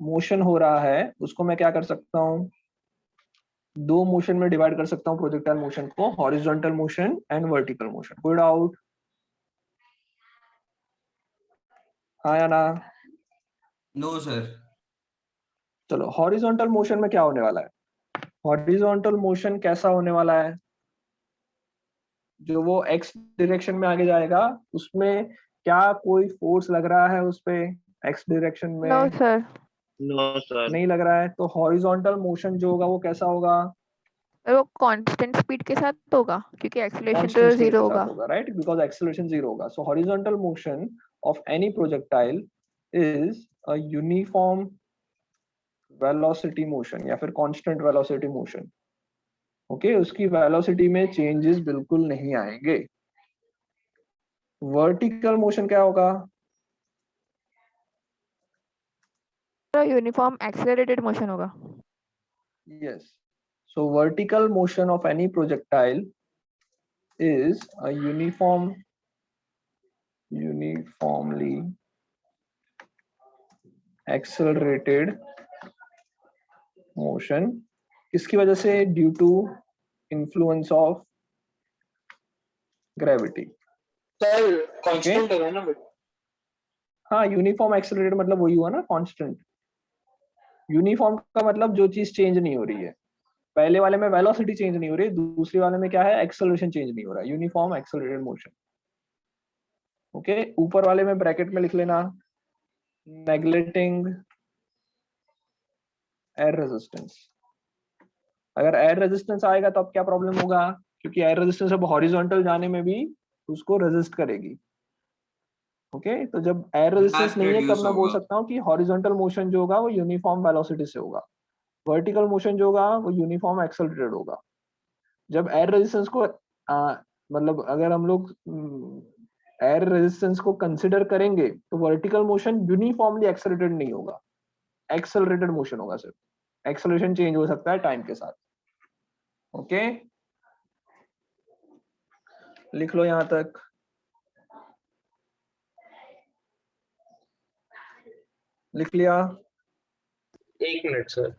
A: मोशन हो रहा है उसको मैं क्या कर सकता हूँ? दो मोशन में डिवाइड कर सकता हूँ प्रोजेक्टाइल मोशन को, horizontal motion and vertical motion. कोई डाउट? हाँ या ना?
C: No sir.
A: चलो, हॉरिजॉन्टल मोशन में क्या होने वाला है? हॉरिजॉन्टल मोशन कैसा होने वाला है? जो वो एक्स डायरेक्शन में आगे जाएगा उसमें क्या कोई फोर्स लग रहा है उस पे एक्स डायरेक्शन में?
B: No sir.
H: No sir.
A: नहीं लग रहा है। तो हॉरिजॉन्टल मोशन जो होगा वो कैसा होगा?
B: वो कांस्टेंट स्पीड के साथ होगा क्योंकि एक्सीलरेशन तो
A: कांस्टेंट स्पीड
B: जीरो
A: के
B: होगा।
A: साथ होगा, राइट? बिकॉज एक्सेलरेशन जीरो होगा। सो horizontal motion of any projectile is a uniform velocity motion या फिर कांस्टेंट वेलोसिटी मोशन। ओके, उसकी वेलोसिटी में चेंजेस बिल्कुल नहीं आएंगे। वर्टिकल मोशन क्या होगा?
B: यूनिफॉर्म एक्सेलरेटेड मोशन होगा।
A: Yes. So vertical motion of any projectile is a uniformly accelerated motion। किसकी वजह से? Due to influence of gravity.
D: Sir constant होगा ना?
A: हाँ, यूनिफॉर्म एक्सेलरेटेड मतलब वही हुआ ना, कांस्टेंट। यूनिफॉर्म का मतलब जो चीज चेंज नहीं हो रही है। पहले वाले में वेलोसिटी चेंज नहीं हो रही, दूसरे वाले में क्या है? एक्सेलरेशन चेंज नहीं हो रहा है। Uniform accelerated motion. ओके, ऊपर वाले में ब्रैकेट में लिख लेना, नेगलेक्टिंग एयर रेजिस्टेंस। अगर एयर रेजिस्टेंस आएगा तो अब क्या प्रॉब्लम होगा? क्योंकि एयर रेजिस्टेंस अब हॉरिजॉन्टल जाने में भी उसको रेजिस्ट करेगी। ओके, तो जब एयर रेजिस्टेंस नहीं है तब
C: reduce
A: मैं बोल
C: होगा।
A: सकता हूँ कि हॉरिजॉन्टल मोशन जो होगा वो यूनिफॉर्म वेलोसिटी से होगा। वर्टिकल मोशन जो होगा वो यूनिफॉर्म एक्सेलरेटेड होगा। जब एयर रेजिस्टेंस को मतलब अगर हम लोग एयर रेजिस्टेंस को कंसिडर करेंगे तो वर्टिकल मोशन यूनिफॉर्मली एक्सेलरेटेड नहीं होगा, एक्सेलरेटेड मोशन होगा। सिर्फ एक्सेलरेशन चेंज हो सकता है टाइम के साथ। ओके, लिख लो यहां तक। लिख लिया?
F: 1 मिनट सर।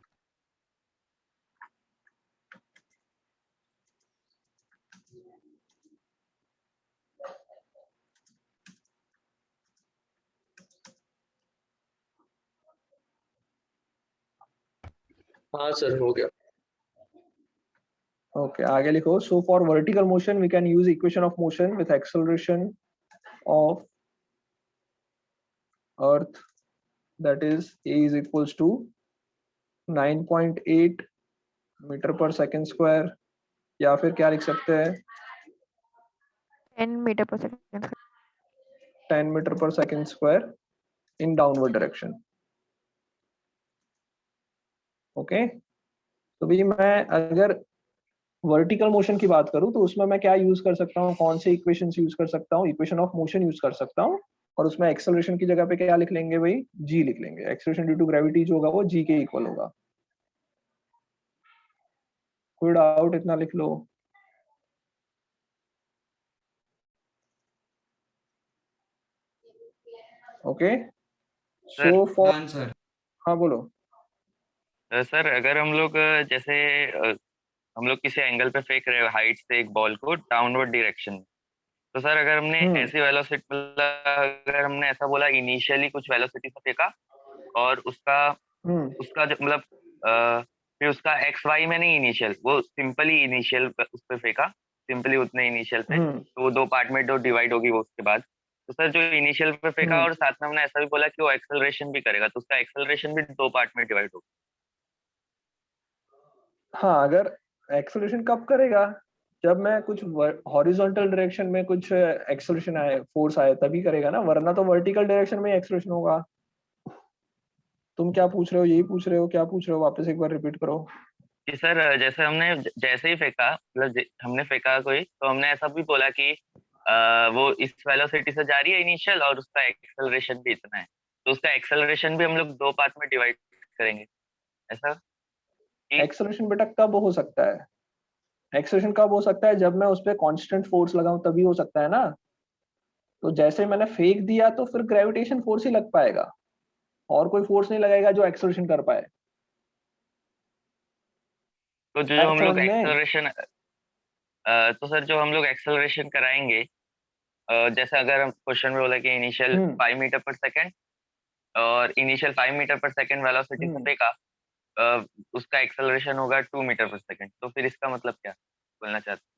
F: हाँ सर, हो गया।
A: ओके, आगे लिखो। So for vertical motion we can use equation of motion with acceleration of earth that is a is equals to 9.8 metre per second square, या फिर क्या लिख सकते हैं?
B: 10 metre per second.
A: 10 metre per second square in downward direction. Okay, तो भी मैं अगर वर्टिकल मोशन की बात करूं तो उसमें मैं क्या यूज कर सकता हूं? कौन से इक्वेशंस यूज कर सकता हूं? इक्वेशन ऑफ मोशन यूज कर सकता हूं, और उसमें एक्सेलरेशन की जगह पे क्या लिख लेंगे भाई? जी लिख लेंगे। एक्सेलरेशन ड्यू टू ग्रेविटी जो होगा वो जी के इक्वल होगा। कोई डाउट? इतना लिख लो। ओके, सो फॉर,
C: सर
A: हाँ बोलो।
H: सर अगर हम लोग जैसे हम लोग किसी एंगल पे फेंक रहे हो हाइट से एक बॉल को डाउनवर्ड डायरेक्शन में, तो सर अगर हमने ऐसी वेलोसिटी अगर हमने ऐसा बोला इनिशियली कुछ वेलोसिटी से फेंका और उसका उसका जो मतलब फिर उसका एक्स वाई में नहीं इनिशियल, वो सिंपली इनिशियल उस पे फेंका, सिंपली उतने इनिशियल पे, तो वो दो पार्ट में डिवाइड होगी वो उसके बाद। तो सर जो इनिशियल पे फेंका और साथ में हमने ऐसा भी बोला कि वो एक्सेलरेशन भी करेगा, तो उसका एक्सेलरेशन भी दो पार्ट में डिवाइड होगा।
A: हाँ, अगर एक्सेलरेशन कब करेगा, जब मैं कुछ हॉरिजॉन्टल डायरेक्शन में कुछ एक्सेलरेशन आए, फोर्स आए, तभी करेगा ना, वरना तो वर्टिकल डायरेक्शन में एक्सेलरेशन होगा। तुम क्या पूछ रहे हो, यही पूछ रहे हो, क्या पूछ रहे हो, वापस एक बार रिपीट करो।
H: कि सर जैसे हमने जैसे ही फेंका, मतलब हमने फेंका कोई, तो हमने ऐसा भी बोला कि वो इस वेलोसिटी से जा रही है इनिशियल और उसका एक्सेलरेशन भी इतना है, तो उसका एक्सेलरेशन भी हम लोग दो पार्ट में डिवाइड करेंगे, ऐसा।
A: एक्सेलरेशन बेटा कब हो सकता है, एक्सेलरेशन कब हो सकता है, जब मैं उस पर कांस्टेंट फोर्स लगाऊं तभी हो सकता है ना। तो जैसे मैंने फेंक दिया तो फिर ग्रेविटेशन फोर्स ही लग पाएगा, और कोई फोर्स नहीं लगेगा जो एक्सेलरेशन कर पाए।
H: तो जो हम लोग एक्सेलरेशन तो सर जो हम लोग एक्सेलरेशन कराएंगे, जैसे अगर हम क्वेश्चन में बोला कि इनिशियल 5 मीटर पर सेकेंड और initial 5 metre per second velocity से फेंका, उसका एक्सेलरेशन होगा 2 मीटर पर सेकेंड, तो फिर इसका मतलब क्या बोलना चाहते हैं?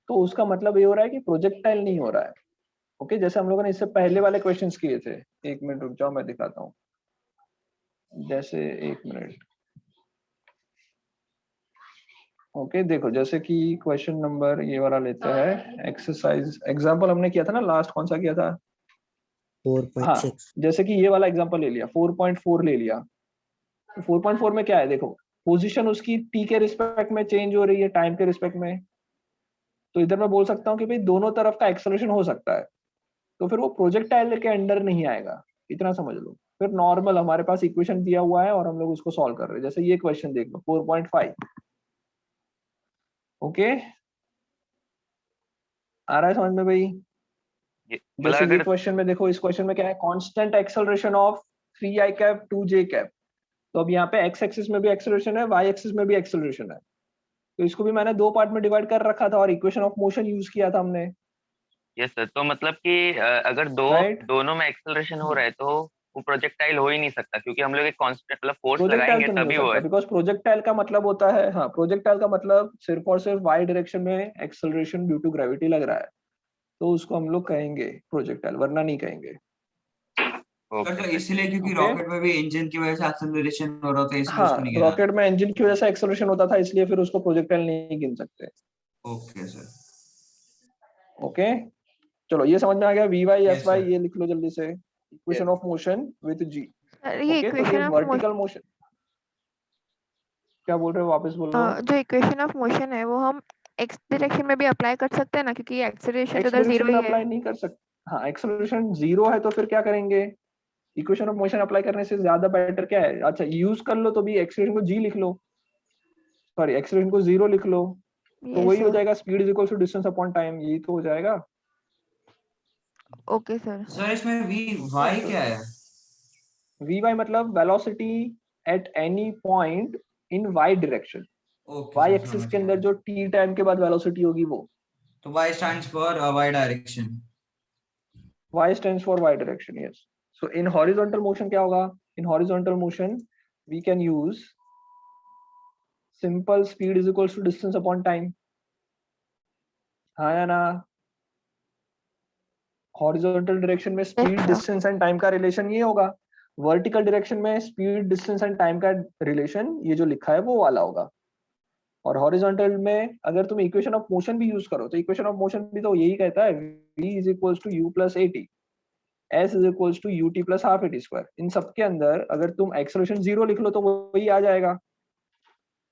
A: तो उसका मतलब ये हो रहा है कि प्रोजेक्टाइल नहीं हो रहा है। ओके, जैसे हम लोगों ने इससे पहले वाले क्वेश्चंस किए थे। एक मिनट रुक जाओ, मैं दिखाता हूँ। जैसे एक मिनट, ओके देखो, जैसे कि क्वेश्चन नंबर ये वाला लेते हैं, एक्सरसाइज एग्जांपल हमने किया था ना लास्ट, कौन सा किया था?
J: 4.6।
A: हाँ, जैसे कि ये वाला एग्जांपल ले लिया, 4.4 ले लिया। 4.4 में क्या है, देखो पोजीशन उसकी टी के रिस्पेक्ट में चेंज हो रही है, टाइम के रिस्पेक्ट में। तो इधर मैं बोल सकता हूँ कि भाई दोनों तरफ का एक्सेलरेशन हो सकता है, तो फिर वो प्रोजेक्टाइल के अंडर नहीं आएगा, इतना समझ लो। फिर नॉर्मल हमारे पास इक्वेशन दिया हुआ है और हम लोग उसको सॉल्व कर रहे हैं। जैसे ये क्वेश्चन देख लो 4.5, ओके आ रहा है समझ में भाई? जैसे ये क्वेश्चन में देखो, इस क्वेश्चन में क्या है, constant acceleration of 3i cap 2j cap. तो अब यहाँ पे एक्स एक्सिस में भी एक्सेलरेशन है, वाई एक्सिस में भी एक्सेलरेशन है, तो इसको भी मैंने दो पार्ट में डिवाइड कर रखा था और इक्वेशन ऑफ मोशन यूज किया था हमने।
H: यस सर, तो मतलब कि अगर दोनों में एक्सेलरेशन हो रहा है तो वो प्रोजेक्टाइल हो ही नहीं सकता, क्योंकि हम लोग एक कांस्टेंट मतलब फोर्स
A: प्रोजेक्टाइल
H: लगाएंगे
A: तो नहीं हो
H: तभी वो
A: सकता,
H: है।
A: बिकॉज प्रोजेक्टाइल का मतलब होता है, हाँ प्रोजेक्टाइल का मतलब सिर्फ और सिर्फ वाई डायरेक्शन में एक्सेलरेशन ड्यू टू ग्रेविटी लग रहा है, तो उसको हम लोग कहेंगे प्रोजेक्टाइल, वरना नहीं कहेंगे।
C: तो इसलिए क्योंकि रॉकेट में भी इंजन की वजह से एक्सेलरेशन हो रहा था, इसलिए
A: हाँ,
C: उसको नहीं गिना।
A: रॉकेट में इंजन की वजह से एक्सेलरेशन होता था, इसलिए फिर उसको प्रोजेक्टाइल नहीं गिन सकते।
C: ओके सर,
A: ओके चलो, ये समझ में आ गया। V Y S
C: Yes,
A: Y
C: sir.
A: ये लिख लो जल्दी से, equation of motion with G.
B: ये
A: ओके, तो ये
B: इक्वेशन ऑफ
A: वर्टिकल मोशन, क्या बोल रहे हो, वापस बोलो।
B: जो इक्वेशन ऑफ मोशन है वो हम एक्स डायरेक्शन में भी अप्लाई कर सकते हैं ना, क्योंकि एक्सेलरेशन तो उधर
A: एक्सेलरेशन
B: जीरो
A: में
B: ही है।
A: अप्लाई नहीं कर सकते। हाँ, एक्सेलरेशन जीरो है तो फिर क्या करेंगे, इक्वेशन ऑफ मोशन अप्लाई करने से ज्यादा बेटर क्या है, अच्छा यूज कर लो तो भी एक्सेलरेशन को जी लिख लो, सॉरी एक्सेलरेशन को जीरो लिख लो, तो वही हो जाएगा speed is equal to distance upon time, यही तो हो जाएगा।
B: Okay sir.
C: सर इसमें वी वाई क्या है?
A: वी वाई मतलब velocity at any point in Y direction. Y axis के अंदर जो टी टाइम के बाद वेलोसिटी होगी वो।
C: तो Y stands for Y direction.
A: Y stands for y direction, yes. So in horizontal motion क्या होगा, in horizontal motion we can use simple speed is equals to distance upon time, हाँ या ना? हॉरिजॉन्टल डायरेक्शन में स्पीड डिस्टेंस एंड टाइम का रिलेशन ये होगा, वर्टिकल डायरेक्शन में स्पीड डिस्टेंस एंड टाइम का रिलेशन ये जो लिखा है वो वाला होगा। और हॉरिजॉन्टल में अगर तुम इक्वेशन ऑफ मोशन भी यूज करो तो इक्वेशन ऑफ मोशन भी तो यही कहता है, v is equals to u plus at, s is equals to ut plus half at square. इन सब के अंदर अगर तुम एक्सेलरेशन जीरो लिख लो तो वही आ जाएगा।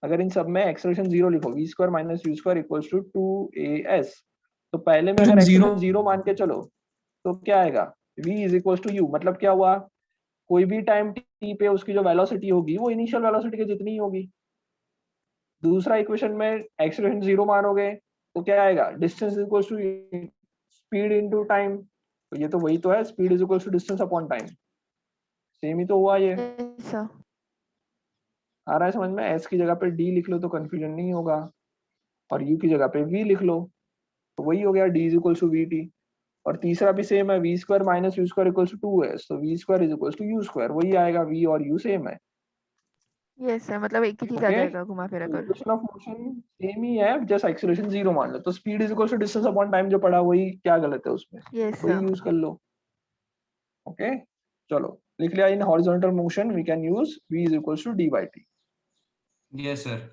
A: अगर इन सब में एक्सेलरेशन जीरो लिखो, v square minus u square equals to 2as, तो पहले में अगर एक्सेलरेशन जीरो मान के चलो तो क्या आएगा, v is equals to u, मतलब क्या हुआ, कोई भी टाइम t पे उसकी जो वेलोसिटी होगी वो इनिशियल वेलोसिटी के जितनी ही होगी। दूसरा इक्वेशन में एक्सेलरेशन जीरो मानोगे तो क्या आएगा, distance equals to speed into time, तो ये तो वही तो है, speed is equals to distance upon time, same ही तो हुआ ये। आ रहा है समझ में? s की जगह पे d लिख लो तो कंफ्यूजन नहीं होगा, और u की जगह पे v लिख लो तो वही हो गया d is equal to vt। और तीसरा भी सेम है, v square minus u square equal to 2s, तो v square is equal to u square, वही आएगा, v और u सेम है।
B: यस सर, मतलब एक ही चीज आ
A: ओके,
B: जाएगा घुमा फिरा कर।
A: इक्वेशन ऑफ मोशन सेम ही है, जस्ट एक्सीलरेशन 0 मान लो, तो speed is equal to distance upon time जो पढ़ा वही, क्या गलत है उसमें?
B: यस
A: वही
B: सर।
A: यूज कर लो। ओके, चलो लिख लिया, in horizontal motion we can use v is equal to d by t।
C: Yes sir.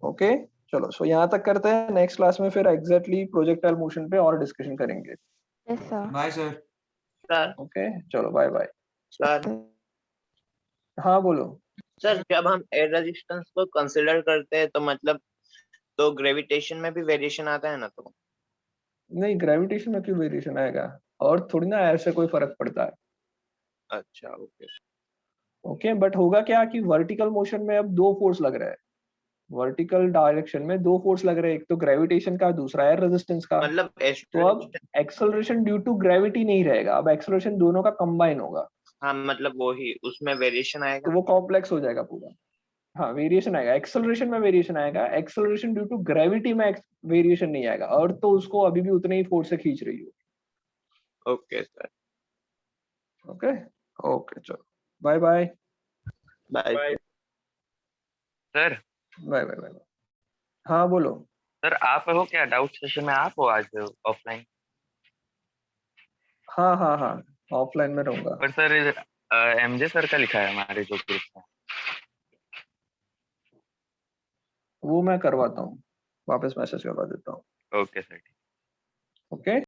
A: Okay, चलो सो यहाँ तक करते हैं, नेक्स्ट क्लास में फिर एग्जैक्टली प्रोजेक्टाइल मोशन पे और डिस्कशन करेंगे।
B: Yes sir.
C: Bye sir.
F: Sir
A: okay, चलो बाय बाय।
F: सर
A: हाँ बोलो।
F: सर जब हम एयर रेजिस्टेंस को कंसीडर करते हैं तो मतलब तो ग्रेविटेशन में भी वेरिएशन आता है ना? तो
A: नहीं, ग्रेविटेशन में क्यों वेरिएशन आएगा, और थोड़ी ना ऐसे कोई फर्क पड़ता है।
F: अच्छा ओके।
A: ओके, बट होगा क्या कि वर्टिकल मोशन में अब दो फोर्स लग रहा है, वर्टिकल डायरेक्शन में दो फोर्स लग रहे हैं, एक तो ग्रेविटेशन का, दूसरा एयर रेजिस्टेंस का।
F: मतलब
A: तो अब एक्सेलरेशन ड्यू टू ग्रेविटी नहीं रहेगा, अब एक्सेलरेशन दोनों का कंबाइन होगा।
F: हाँ मतलब वो ही उसमें वेरिएशन आएगा।
A: तो वो कॉम्प्लेक्स हो जाएगा पूरा। हाँ, वेरिएशन आएगा, एक्सेलरेशन में वेरिएशन आएगा, एक्सेलरेशन ड्यू टू ग्रेविटी में वेरिएशन नहीं आएगा, अर्थ तो उसको अभी भी उतने ही फोर्स से खींच रही हो।
F: Okay sir.
A: ओके ओके, चलो bye bye.
F: Bye
H: sir.
A: Bye bye bye. हाँ बोलो।
H: सर आप हो क्या डाउट सेशन में? आप हो आज ऑफलाइन?
A: हाँ हाँ हाँ, ऑफलाइन में रहूंगा।
H: पर सर एमजे सर का लिखा है हमारे जो ग्रुप में।
A: वो मैं करवाता हूँ, वापस मैसेज करवा देता हूँ।
H: Okay sir.
A: ओके।